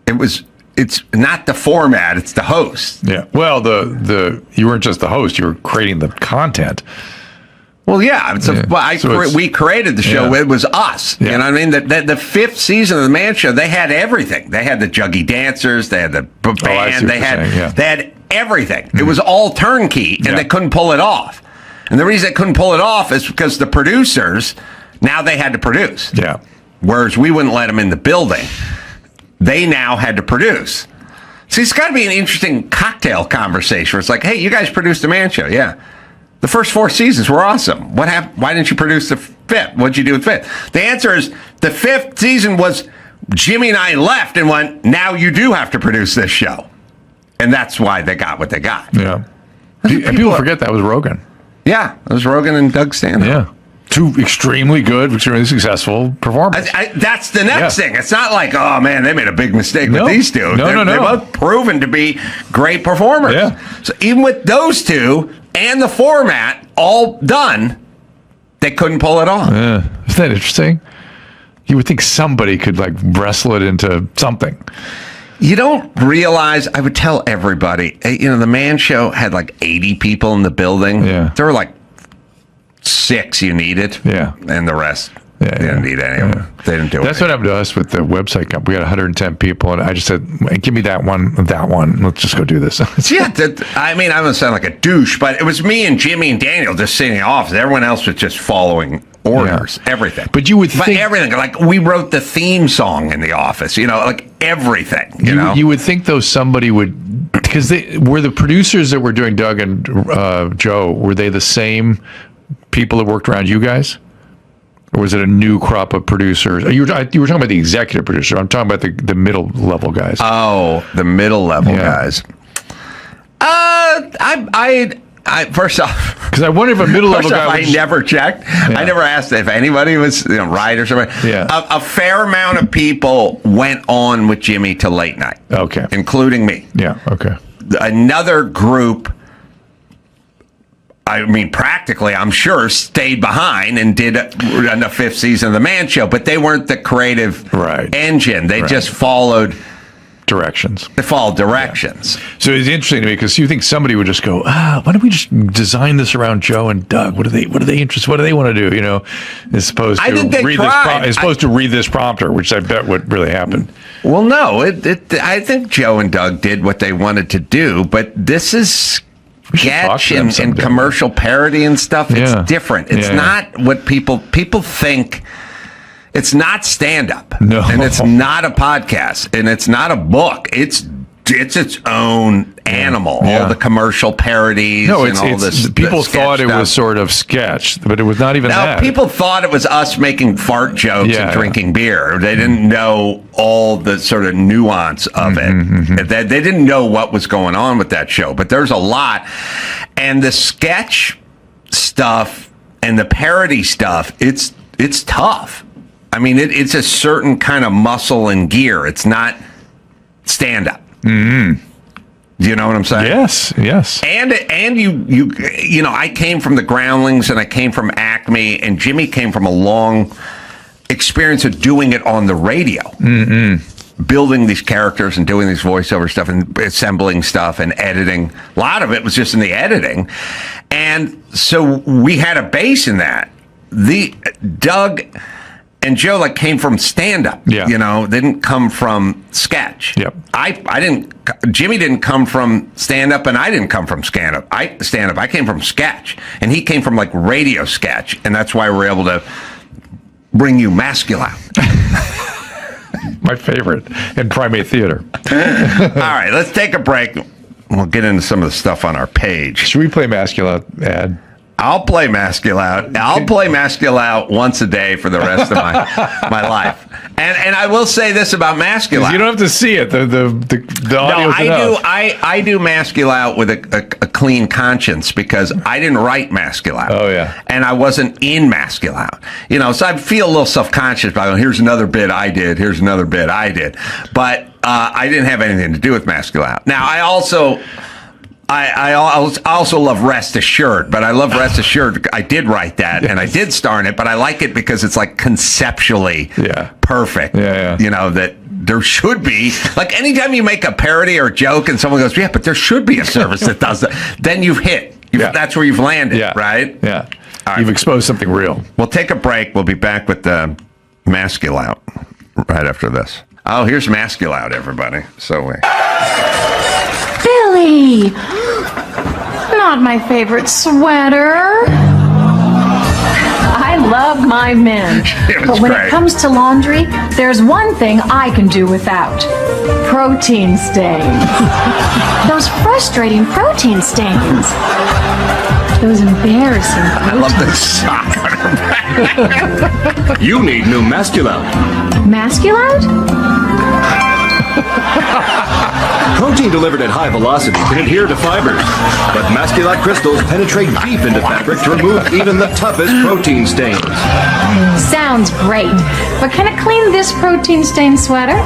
It's not the format, it's the host. Yeah. Well, you weren't just the host, you were creating the content. Well, yeah. We created the show. Yeah. It was us. Yeah. You know what I mean? The 5th season of the Man Show, they had everything. They had the Juggy Dancers. They had the band. They had everything. It was all turnkey, and they couldn't pull it off. And the reason they couldn't pull it off is because the producers, now they had to produce. Yeah. Whereas we wouldn't let them in the building. They now had to produce. See, it's got to be an interesting cocktail conversation where it's like, hey, you guys produced the Man Show. Yeah. The first 4 seasons were awesome. What happened? Why didn't you produce the 5th? What'd you do with 5th? The answer is the 5th season was Jimmy and I left and went, now you do have to produce this show. And that's why they got what they got. Yeah. And people forget that was Rogan. Yeah. It was Rogan and Doug Stanhope. Yeah. 2 extremely good, extremely successful performers. That's the next thing. It's not like, oh, man, they made a big mistake with these two. No. They're both proven to be great performers. Yeah. So even with those two and the format all done, they couldn't pull it off. Yeah. Isn't that interesting? You would think somebody could like wrestle it into something. You don't realize, I would tell everybody, you know, the Man Show had like 80 people in the building. Yeah. There were like 6 you needed. Yeah. And the rest, they didn't need any of them. They didn't do it. That's what happened to us with the website company. We had 110 people, and I just said, give me that one. Let's just go do this. Yeah, I mean, I don't sound like a douche, but it was me and Jimmy and Daniel just sitting in the office. Everyone else was just following orders, everything. But you would think... everything. Like, we wrote the theme song in the office, you know, like everything, you know? You would think, though, somebody would... Because were the producers that were doing Doug and Joe, were they the same people that worked around you guys? Or was it a new crop of producers? You were talking about the executive producer. I'm talking about the middle level guys. Oh, the middle level guys. I first off, because I wonder if a middle level guy. I never checked. Yeah. I never asked if anybody was right or something. Yeah. A fair amount of people went on with Jimmy to late night. Okay. Including me. Yeah. Okay. Another group. I mean, practically, I'm sure, stayed behind and did the 5th season of the Man Show, but they weren't the creative engine. They just followed directions. They followed directions. Yeah. So it's interesting to me because you think somebody would just go, why don't we just design this around Joe and Doug? What are they interested? What do they want to do? You know, as opposed to read this prompter, which I bet would really happen. Well, no, I think Joe and Doug did what they wanted to do, but this is sketch and commercial parody and stuff. It's different. It's not what people think. It's not stand-up. No. And it's not a podcast. And it's not a book. It's its own animal. Yeah. All the commercial parodies all this. People thought it was sort of sketch, but it was not even that. People thought it was us making fart jokes and drinking beer. They didn't know all the sort of nuance of it. Mm-hmm. They didn't know what was going on with that show. But there's a lot. And the sketch stuff and the parody stuff, it's tough. I mean, it's a certain kind of muscle and gear. It's not stand-up. Mm-hmm. Do you know what I'm saying? Yes. And you know, I came from the Groundlings and I came from Acme, and Jimmy came from a long experience of doing it on the radio. Building these characters and doing these voiceover stuff and assembling stuff and editing. A lot of it was just in the editing. And so we had a base in that. Doug and Joe like came from stand-up. Yeah. You know, they didn't come from sketch. Yep. Jimmy didn't come from stand-up, and I didn't come from stand-up. I came from sketch, and he came from like radio sketch, and that's why we're able to bring you Masculine. My favorite in Primate Theater. All right, let's take a break. We'll get into some of the stuff on our page. Should we play Masculine ad? I'll play Masculine. I'll play Masculine once a day for the rest of my life. And I will say this about Masculine. You don't have to see it. The audio's enough. I do Masculine with a clean conscience because I didn't write Masculine. Oh, yeah. And I wasn't in Masculine. You know, so I feel a little self-conscious about, here's another bit I did. Here's another bit I did. But I didn't have anything to do with Masculine. Now, I also love Rest Assured, but I love Rest Assured. I did write that, and I did star in it, but I like it because it's like conceptually perfect. Yeah. You know, that there should be, like anytime you make a parody or a joke and someone goes, yeah, but there should be a service that does that, then you've hit. That's where you've landed, right? Yeah. All right. You've exposed something real. We'll take a break. We'll be back with the Masculine right after this. Oh, here's Masculine, everybody. So Billy! Not my favorite sweater. I love my men. But when it comes to laundry, there's one thing I can do without. Protein stains. Those frustrating protein stains. Those embarrassing protein. I love the sock on her back. You need new Masculite. Masculite? Protein delivered at high velocity can adhere to fibers, but Masculite crystals penetrate deep into fabric to remove even the toughest protein stains. Sounds great. But can it clean this protein stained sweater?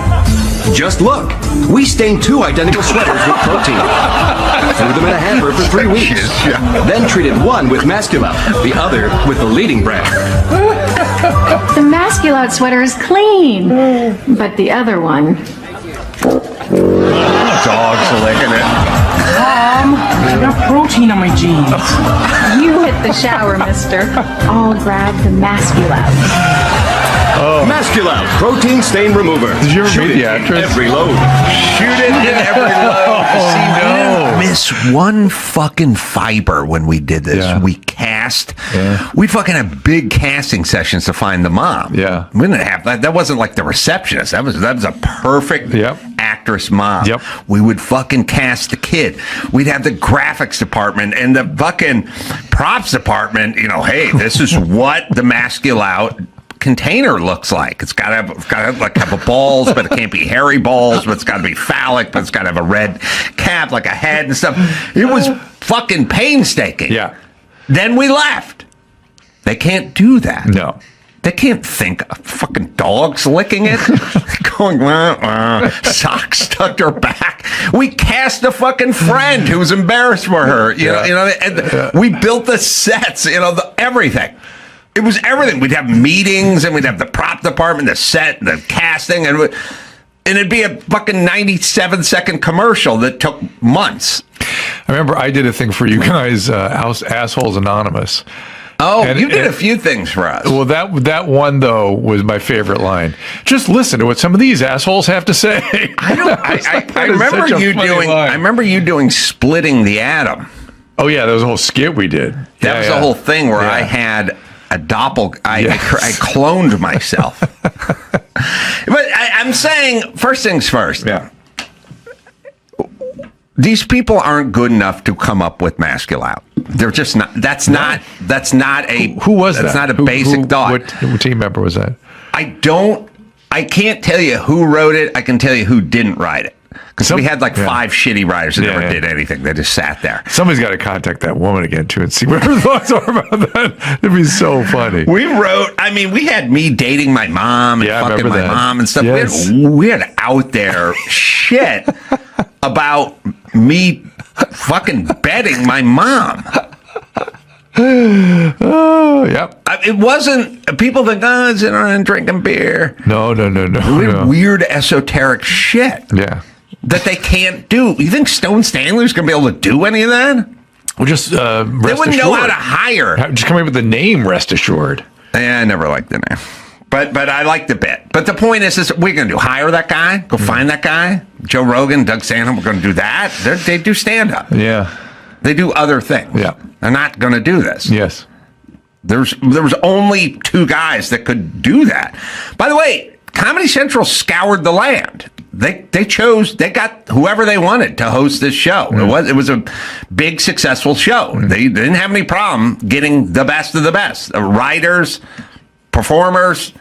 Just look. We stained 2 identical sweaters with protein. Threw them in a hamper for 3 weeks. Then treated one with Masculite, the other with the leading brand. The Masculite sweater is clean, but the other one... Dogs are licking it. I got protein on my jeans. You hit the shower, mister. I'll grab the Masculite. Masculite protein stain remover. Did you ever meet the actress? Every load. Shoot it in every load. We didn't miss one fucking fiber when we did this. Yeah. We cast. We fucking had big casting sessions to find the mom. Yeah. We didn't have that. That wasn't like the receptionist. That was a perfect actress mom. Yep. We would fucking cast the kid. We'd have the graphics department and the fucking props department. You know, hey, this is what the Masculite container looks like. It's got to have a balls, but it can't be hairy balls, but it's got to be phallic, but it's got to have a red cap like a head and stuff. It was fucking painstaking. Yeah. Then we left. They can't do that. No. They can't think of fucking dogs licking it, going, socks stuck to her back. We cast a fucking friend who was embarrassed for her. You know, and we built the sets, everything. It was everything. We'd have meetings, and we'd have the prop department, the set, the casting, and it'd be a fucking 97-second commercial that took months. I remember I did a thing for you guys, Assholes Anonymous. Oh, you did a few things for us. Well, that one though was my favorite line. Just listen to what some of these assholes have to say. I remember you doing Splitting the Atom. Oh yeah, that was a whole skit we did. That was a whole thing where I had a I cloned myself. But I'm saying, first things first. Yeah. These people aren't good enough to come up with Masculite. They're just not. That's not a. Who was that? That's not a basic thought. What team member was that? I can't tell you who wrote it. I can tell you who didn't write it. Because we had 5 shitty writers that never did anything. They just sat there. Somebody's got to contact that woman again, too, and see what her thoughts are about that. It'd be so funny. We had me dating my mom and fucking my mom and stuff. Yes. We had out there shit. about me fucking betting my mom. Oh, yep. It wasn't. People think, oh, it's in and drinking beer. No. Weird esoteric shit. Yeah. That they can't do. You think Stone Stanley's going to be able to do any of that? Well, just they wouldn't know how to hire. Just come up with the name, rest assured. Yeah, I never liked the name. But I like the bit. But the point is we're going to do hire that guy, go find that guy. Joe Rogan, Doug Stanhope, we're going to do that. They do stand-up. Yeah. They do other things. Yeah. They're not going to do this. Yes. There was only 2 guys that could do that. By the way, Comedy Central scoured the land. They got whoever they wanted to host this show. It was a big successful show. They didn't have any problem getting the best of the best. Writers, performers,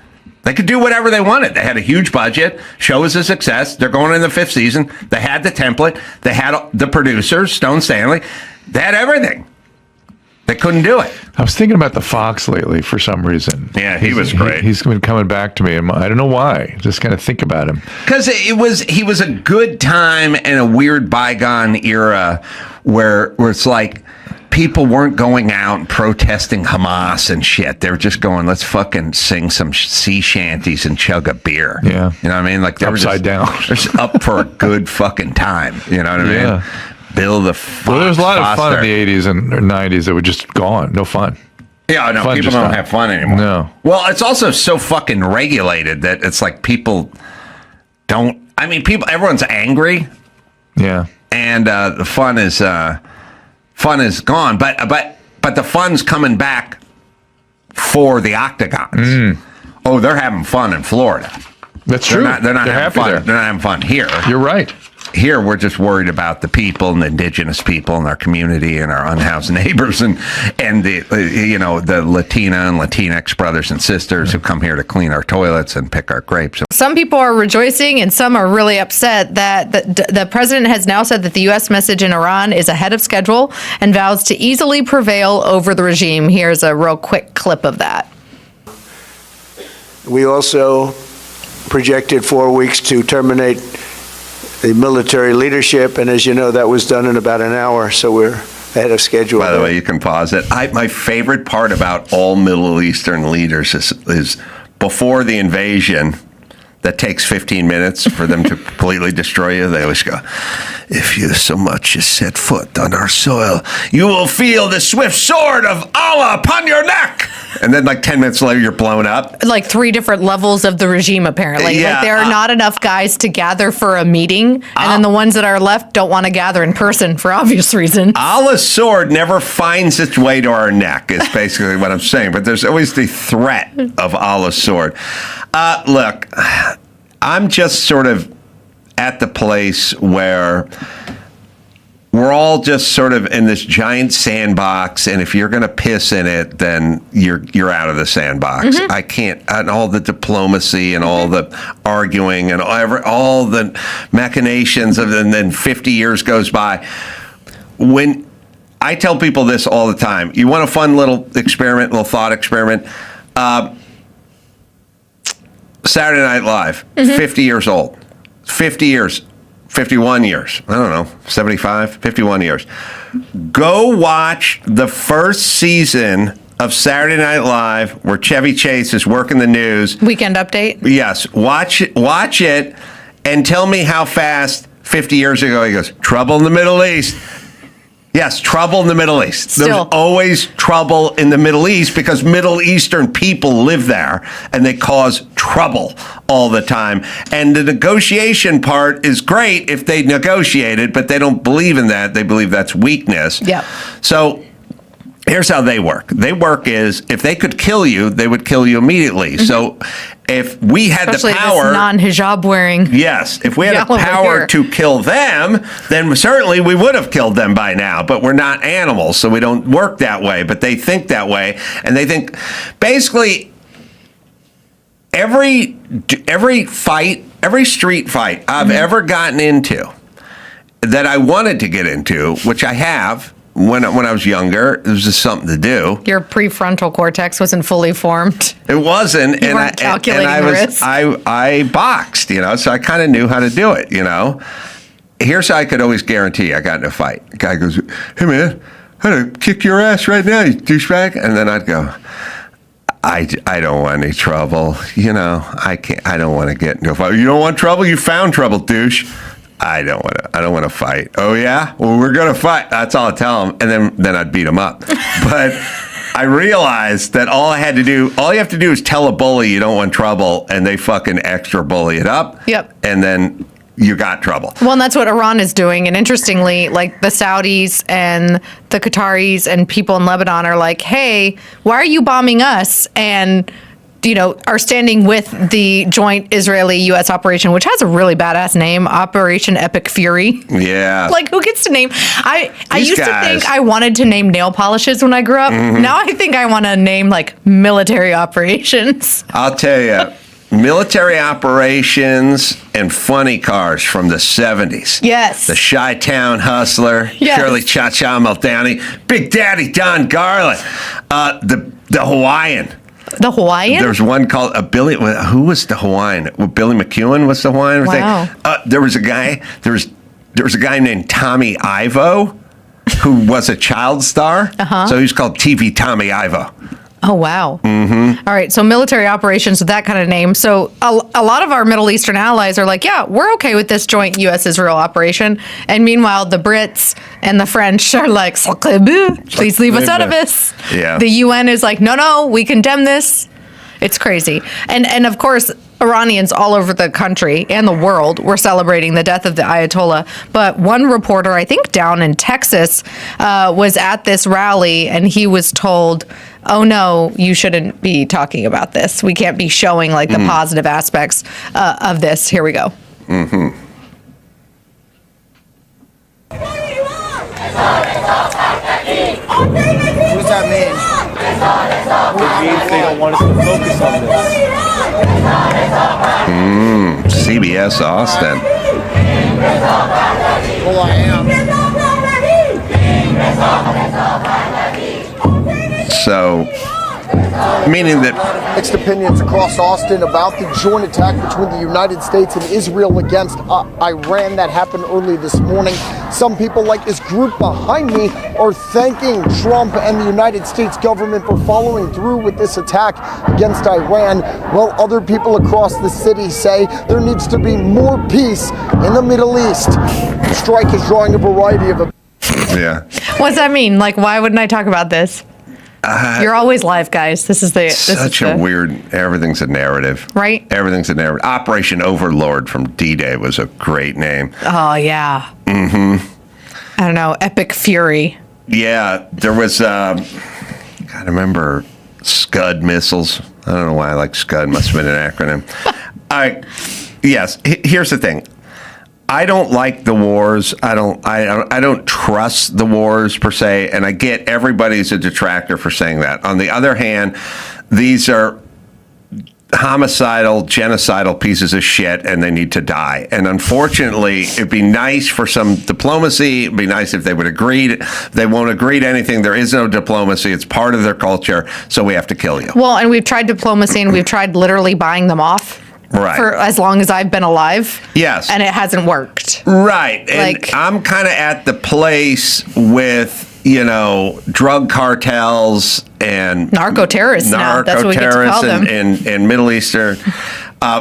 they could do whatever they wanted. They had a huge budget. Show was a success. They're going in the 5th season. They had the template. They had the producers, Stone Stanley. They had everything. They couldn't do it. I was thinking about the Fox lately for some reason. Yeah, he was great. He's been coming back to me, and I don't know why. Just kind of think about him. Because he was a good time in a weird bygone era where it's like people weren't going out and protesting Hamas and shit. They were just going, let's fucking sing some sea shanties and chug a beer. Yeah. You know what I mean? Like they were just up for a good fucking time. You know what I mean? Bill the Fox. Well, there was a lot of fun Foster. in the 80s and 90s that were just gone. No fun. Yeah, no, people don't have fun anymore. No. Well, it's also so fucking regulated that it's like people don't. I mean, everyone's angry. Yeah. And the fun is gone. But the fun's coming back for the octagons. Oh, they're having fun in Florida. That's true. They're not having happy fun. there. They're not having fun here. You're right. Here, we're just worried about the people and the indigenous people in our community and our unhoused neighbors and the Latina and Latinx brothers and sisters who come here to clean our toilets and pick our grapes. Some people are rejoicing and some are really upset that the president has now said that the U.S. message in Iran is ahead of schedule and vows to easily prevail over the regime. Here's a real quick clip of that. We also projected 4 weeks to terminate the military leadership, and as you know, that was done in about an hour, so we're ahead of schedule. By the way, you can pause it. My favorite part about all Middle Eastern leaders is before the invasion, that takes 15 minutes for them to completely destroy you. They always go, if you so much as set foot on our soil, you will feel the swift sword of Allah upon your neck. And then like 10 minutes later, you're blown up. Like 3 different levels of the regime, apparently. Yeah, like there are not enough guys to gather for a meeting. And then the ones that are left don't want to gather in person for obvious reasons. Allah's sword never finds its way to our neck, is basically what I'm saying. But there's always the threat of Allah's sword. Look, I'm just sort of at the place where we're all just sort of in this giant sandbox, and if you're going to piss in it, then you're out of the sandbox. I can't, and all the diplomacy and all the arguing and all the machinations of, and then 50 years goes by. When I tell people this all the time, you want a fun little experiment, little thought experiment. Saturday Night Live, 50 years old. 50 years. 51 years. I don't know, 75, 51 years. Go watch the first season of Saturday Night Live where Chevy Chase is working the news. Weekend Update? Yes. Watch it and tell me how fast 50 years ago he goes, trouble in the Middle East. Yes, trouble in the Middle East. Still. There's always trouble in the Middle East because Middle Eastern people live there and they cause trouble all the time. And the negotiation part is great if they negotiated, but they don't believe in that. They believe that's weakness. Yeah. So here's how they work. They work is if they could kill you, they would kill you immediately. So if we had Especially the power, this non-hijab wearing. yes, if we had gal the over power here. to kill them, then certainly we would have killed them by now. But we're not animals, so we don't work that way. But they think that way, and they think basically every fight, every street fight I've ever gotten into that I wanted to get into, which I have. When I was younger, it was just something to do. Your prefrontal cortex wasn't fully formed. It wasn't, You weren't calculating the risk. I boxed, so I kind of knew how to do it, here's how I could always guarantee I got in a fight. The guy goes, "Hey man, I'm gonna kick your ass right now, you douchebag," and then I'd go, I don't want any trouble. You know, I don't want to get into a fight. You don't want trouble? You found trouble, douche. I don't want to fight. Oh yeah? Well, we're going to fight. That's all I tell him. And then I'd beat him up. But I realized that all you have to do is tell a bully you don't want trouble, and they fucking extra bully it up. Yep. And then you got trouble. Well, and that's what Iran is doing. And interestingly, like the Saudis and the Qataris and people in Lebanon are like, hey, why are you bombing us? And, you know, are standing with the joint Israeli-U.S. operation, which has a really badass name, Operation Epic Fury. Yeah. Like, who gets to name? I used to think I wanted to name nail polishes when I grew up. Mm-hmm. Now I think I want to name, like, military operations. I'll tell you. Military operations and funny cars from the 70s. Yes. The Chi-Town Hustler, Yes. Shirley Cha-Cha Muldowney, Big Daddy Don Garland, the Hawaiian. The Hawaiian? There's one called Billy. Who was the Hawaiian? Billy McEwen was the Hawaiian. Wow. There was a guy named Tommy Ivo who was a child star. Uh-huh. So he was called TV Tommy Ivo. Oh, wow. Mm-hmm. All right. So military operations with that kind of name. So a lot of our Middle Eastern allies are like, yeah, we're okay with this joint U.S.-Israel operation. And meanwhile, the Brits and the French are like, please leave us out of this. Yeah. The UN is like, no, we condemn this. It's crazy. And of course, Iranians all over the country and the world were celebrating the death of the Ayatollah. But one reporter, I think down in Texas, was at this rally and he was told, oh no, you shouldn't be talking about this. We can't be showing like the positive aspects of this. Here we go. Mm-hmm. What does that mean? It means they don't want us to focus on this. CBS Austin. Well, I am. So, meaning that Mixed opinions across Austin about the joint attack between the United States and Israel against Iran that happened early this morning. Some people, like this group behind me, are thanking Trump and the United States government for following through with this attack against Iran, while other people across the city say there needs to be more peace in the Middle East. The strike is drawing a variety of... Yeah. What's that mean? Like, why wouldn't I talk about this? You're always live, guys. This is a weird, everything's a narrative. Right? Everything's a narrative. Operation Overlord from D-Day was a great name. Oh, yeah. Mm-hmm. I don't know. Epic Fury. Yeah, there was, I remember Scud missiles. I don't know why I like Scud. Must have been an acronym. Yes, here's the thing. I don't like the wars. I don't trust the wars per se, and I get everybody's a detractor for saying that. On the other hand, these are homicidal, genocidal pieces of shit, and they need to die. And unfortunately, it'd be nice for some diplomacy. It'd be nice if they would agree. They won't agree to anything. There is no diplomacy. It's part of their culture, so we have to kill you. Well, and we've tried diplomacy, and we've tried literally buying them off. Right. For as long as I've been alive. Yes. And it hasn't worked. Right. And I'm kind of at the place with, drug cartels and narco-terrorists now. That's what we get to call them. And Middle Eastern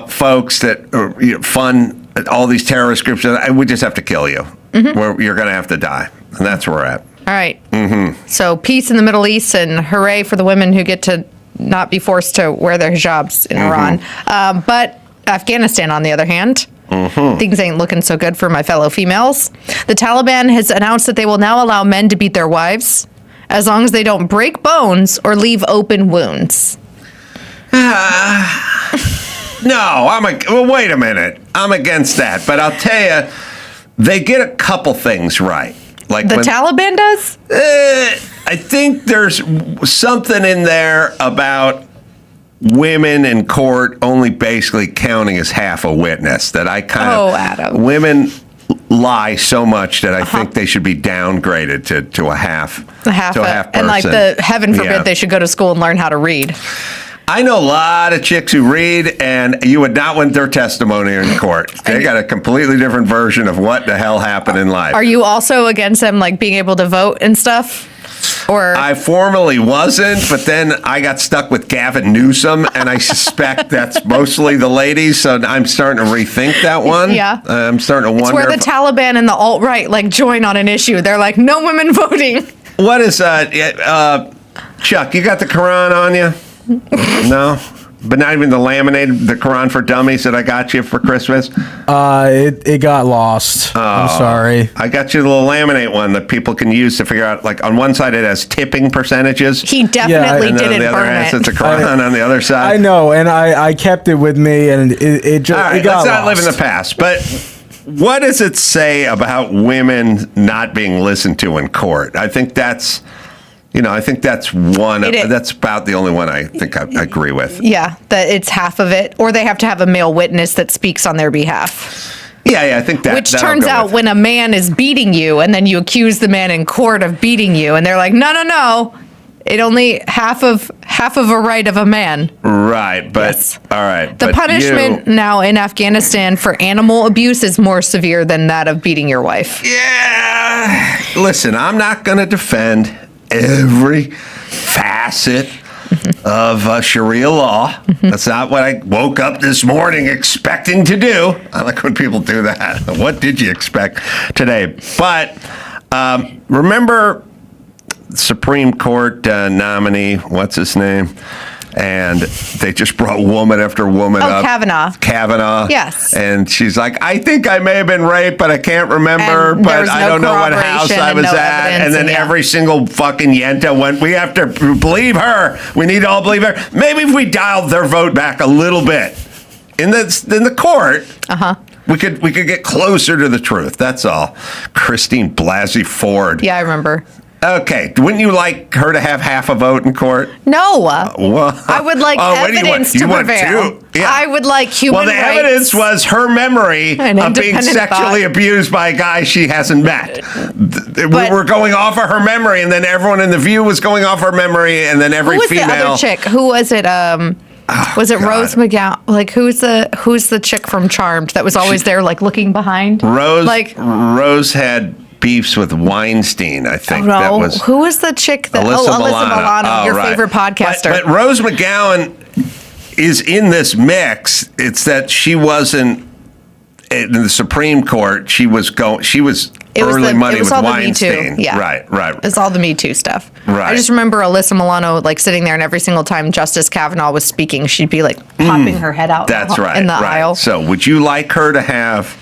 folks that fund all these terrorist groups. We just have to kill you. Mm-hmm. You're going to have to die. And that's where we're at. All right. Mm-hmm. So peace in the Middle East, and hooray for the women who get to not be forced to wear their hijabs in Iran. But Afghanistan, on the other hand, things ain't looking so good for my fellow females. The Taliban has announced that they will now allow men to beat their wives as long as they don't break bones or leave open wounds. No, wait a minute. I'm against that. But I'll tell you, they get a couple things right. Like the Taliban does? I think there's something in there about women in court only basically counting as half a witness that I kind of... Adam. Women lie so much that I think they should be downgraded to a half. A half person. And like heaven forbid they should go to school and learn how to read. I know a lot of chicks who read, and you would not want their testimony in court. They got a completely different version of what the hell happened in life. Are you also against them like being able to vote and stuff? Or I formerly wasn't, but then I got stuck with Gavin Newsom, and I suspect that's mostly the ladies. So I'm starting to rethink that one. Yeah. I'm starting to it's wonder. where the Taliban and the alt-right like join on an issue. They're like, no women voting. What is Chuck? You got the Quran on you? No. But not even the laminated, the Quran for Dummies that I got you for Christmas? It got lost. I'm sorry. I got you the little laminate one that people can use to figure out, like, on one side it has tipping percentages. He definitely and then didn't on the other burn hand, it. it's a Quran on the other side. I know, and I kept it with me, and it just All right, it got let's not lost. live in the past. But what does it say about women not being listened to in court? I think that's... I think that's that's about the only one I think I agree with. Yeah, that it's half of it, or they have to have a male witness that speaks on their behalf. Yeah, I think that. Which turns out when a man is beating you, and then you accuse the man in court of beating you, and they're like, no, it only half of a right of a man. Right, but all right. The punishment now in Afghanistan for animal abuse is more severe than that of beating your wife. Yeah, listen, I'm not going to defend every facet of Sharia law. That's not what I woke up this morning expecting to do. I like when people do that. What did you expect today? But remember Supreme Court nominee, what's his name? And they just brought woman after woman up. Kavanaugh. Yes. And she's like, I think I may have been raped, but I can't remember. But I don't know what house I was at. And then every single fucking yenta went, we have to believe her. We need to all believe her. Maybe if we dialed their vote back a little bit in the court. We could get closer to the truth. That's all. Christine Blasey Ford. Yeah, I remember. Okay, wouldn't you like her to have half a vote in court? No. Well, I would like evidence to prevail. Yeah. I would like human rights. Well, the evidence was her memory of being sexually abused by a guy she hasn't met. We were going off of her memory, and then everyone in the View was going off her memory, and then every female. Who was the other chick? Who was it? Was it Rose McGowan? Like, who's the chick from Charmed that was always there, like looking behind? Rose had beefs with Weinstein, I think. That was who was the chick that Alyssa Milano, your favorite podcaster. But Rose McGowan is in this mix. It's that she wasn't in the Supreme Court. She was early money with Weinstein. Yeah. Right. It's all the Me Too stuff. Right. I just remember Alyssa Milano like sitting there, and every single time Justice Kavanaugh was speaking, she'd be like popping her head out in the aisle. So would you like her to have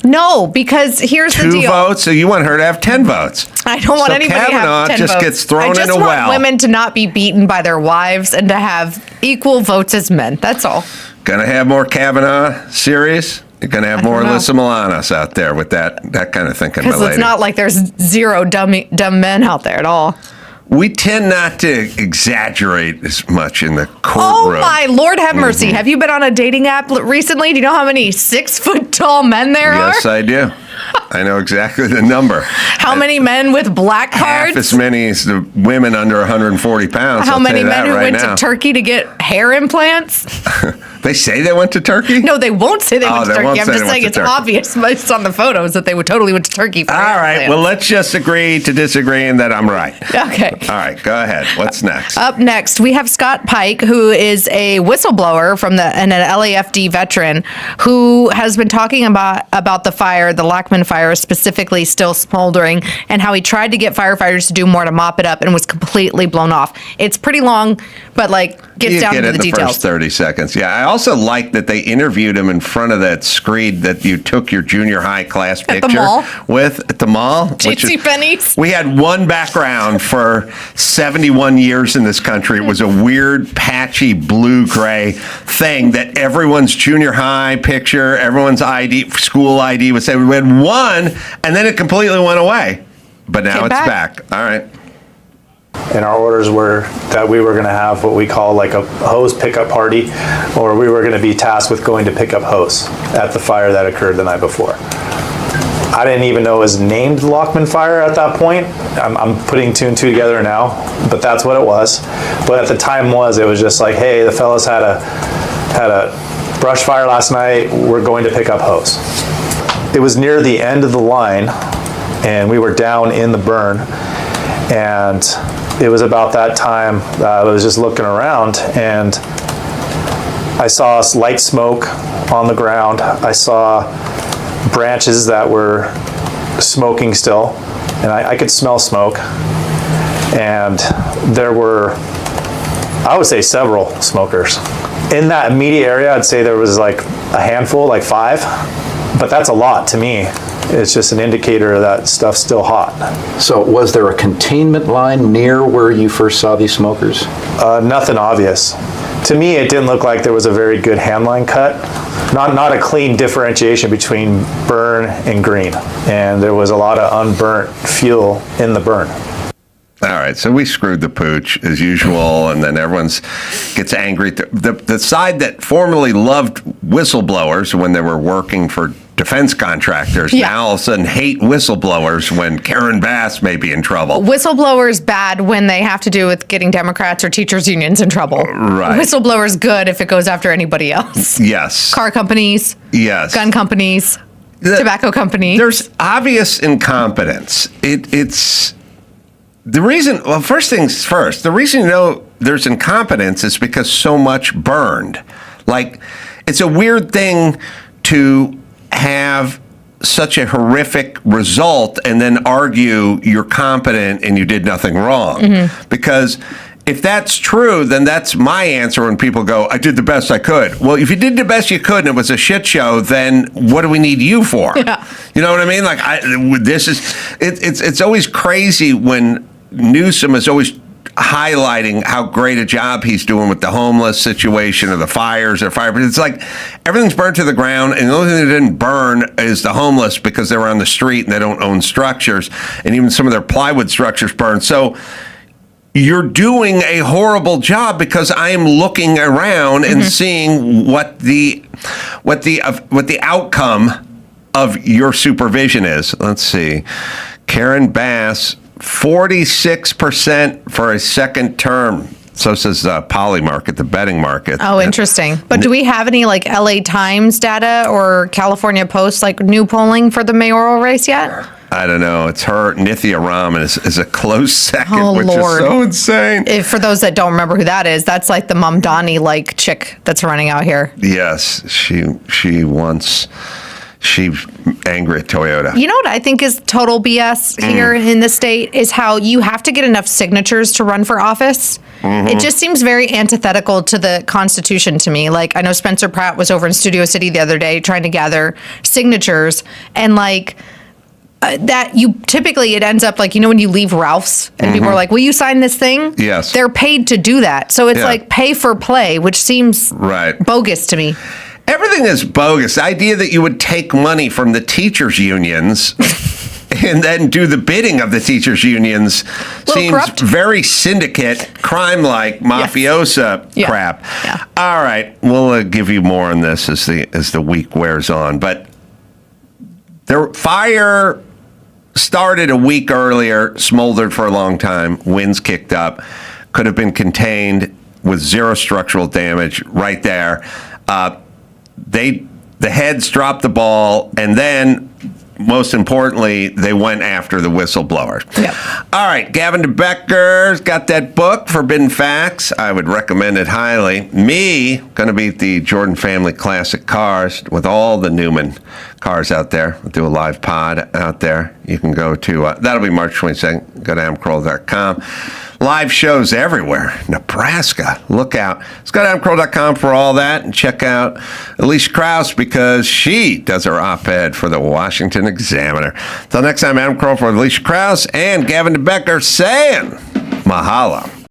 No, because here's the deal. 2 votes, so you want her to have 10 votes. I don't want anybody to have 10 just votes. Gets thrown in a well. I just want women to not be beaten by their wives and to have equal votes as men. That's all. Gonna have more Kavanaugh series? You're gonna have more Alyssa Milanos out there with that kind of thinking, my lady. Because it's not like there's zero dumb men out there at all. We tend not to exaggerate as much in the courtroom. Oh my Lord, have mercy! Have you been on a dating app recently? Do you know how many 6-foot-tall men there are? Yes, I do. I know exactly the number. How many men with black cards? Half as many as the women under 140 pounds. How many men who went to Turkey to get hair implants? They say they went to Turkey? No, they won't say they went to Turkey. I'm just saying it's Turkey. obvious based on the photos that they totally went to Turkey for All hair right, implants. well, let's just agree to disagree and that I'm right. Okay. All right, go ahead. What's next? Up next, we have Scott Pike, who is a whistleblower and an LAFD veteran who has been talking about the fire, the Lackman fire, specifically still smoldering, and how he tried to get firefighters to do more to mop it up and was completely blown off. It's pretty long, but gets down to the details. First 30 seconds. Yeah, I also like that they interviewed him in front of that screen that you took your junior high class picture with at the mall. JCPenney's. We had one background for 71 years in this country. It was a weird, patchy, blue-gray thing that everyone's junior high picture, everyone's ID, school ID would say. We had one, and then it completely went away. But now it's back. All right. And our orders were that we were going to have what we call like a hose pickup party, or we were going to be tasked with going to pick up hose at the fire that occurred the night before. I didn't even know it was named Lockman Fire at that point. I'm putting two and two together now, but that's what it was. But at the time it was just like, hey, the fellas had a brush fire last night, we're going to pick up hose. It was near the end of the line, and we were down in the burn, and it was about that time that I was just looking around, and I saw light smoke on the ground. I saw branches that were smoking still, and I could smell smoke. And there were, I would say, several smokers. In that immediate area, I'd say there was like a handful, like 5, but that's a lot to me. It's just an indicator that stuff's still hot. So was there a containment line near where you first saw these smokers? Nothing obvious. To me, it didn't look like there was a very good handline cut. Not a clean differentiation between burn and green. And there was a lot of unburnt fuel in the burn. All right, so we screwed the pooch as usual, and then everyone gets angry. The side that formerly loved whistleblowers when they were working for defense contractors now all of a sudden hate whistleblowers when Karen Bass may be in trouble. Whistleblowers bad when they have to do with getting Democrats or teachers unions in trouble. Right. Whistleblowers good if it goes after anybody else. Yes. Car companies. Yes. Gun companies. Tobacco companies. There's obvious incompetence. It's the reason. Well, first things first. The reason there's incompetence is because so much burned. Like, it's a weird thing to have such a horrific result and then argue you're competent and you did nothing wrong. Because if that's true, then that's my answer when people go, I did the best I could. Well, if you did the best you could and it was a shit show, then what do we need you for? Yeah. You know what I mean? Like, it's always crazy when Newsom is always highlighting how great a job he's doing with the homeless situation or the fires or fire. But it's like everything's burnt to the ground, and the only thing that didn't burn is the homeless because they were on the street and they don't own structures, and even some of their plywood structures burned. So you're doing a horrible job because I am looking around and seeing what the outcome of your supervision is. Let's see. Karen Bass, 46% for a second term. So says Polymarket, the betting market. Oh, interesting. But do we have any like LA Times data or California Post like new polling for the mayoral race yet? I don't know. It's her. Nithya Raman is a close second, which Lord. is so insane. For those that don't remember who that is, that's like the Mamdani like chick that's running out here. Yes, she's angry at Toyota. You know what I think is total BS here in the state is how you have to get enough signatures to run for office. It just seems very antithetical to the Constitution to me. Like, I know Spencer Pratt was over in Studio City the other day trying to gather signatures, and like that you typically it ends up like, you know, when you leave Ralph's and people are like, will you sign this thing? Yes. They're paid to do that. So it's like pay for play, which seems bogus to me. Everything is bogus. The idea that you would take money from the teachers' unions and then do the bidding of the teachers' unions seems corrupt. Very syndicate, crime-like, mafiosa crap. Yeah. All right, we'll give you more on this as the week wears on. But the fire started a week earlier, smoldered for a long time, winds kicked up, could have been contained with zero structural damage right there. The heads dropped the ball, and then, most importantly, they went after the whistleblowers. Yep. All right, Gavin DeBecker's got that book, Forbidden Facts. I would recommend it highly. Me, going to be at the Jordan Family Classic Cars with all the Newman cars out there. We'll do a live pod out there. You can go to, that'll be March 22nd. Go to adamcarolla.com. Live shows everywhere. Nebraska. Look out. Let's go to adamcarolla.com for all that and check out Alicia Krause because she does her op-ed for the Washington Examiner. Until next time, Adam Carolla for Alicia Krause and Gavin DeBecker saying mahalo.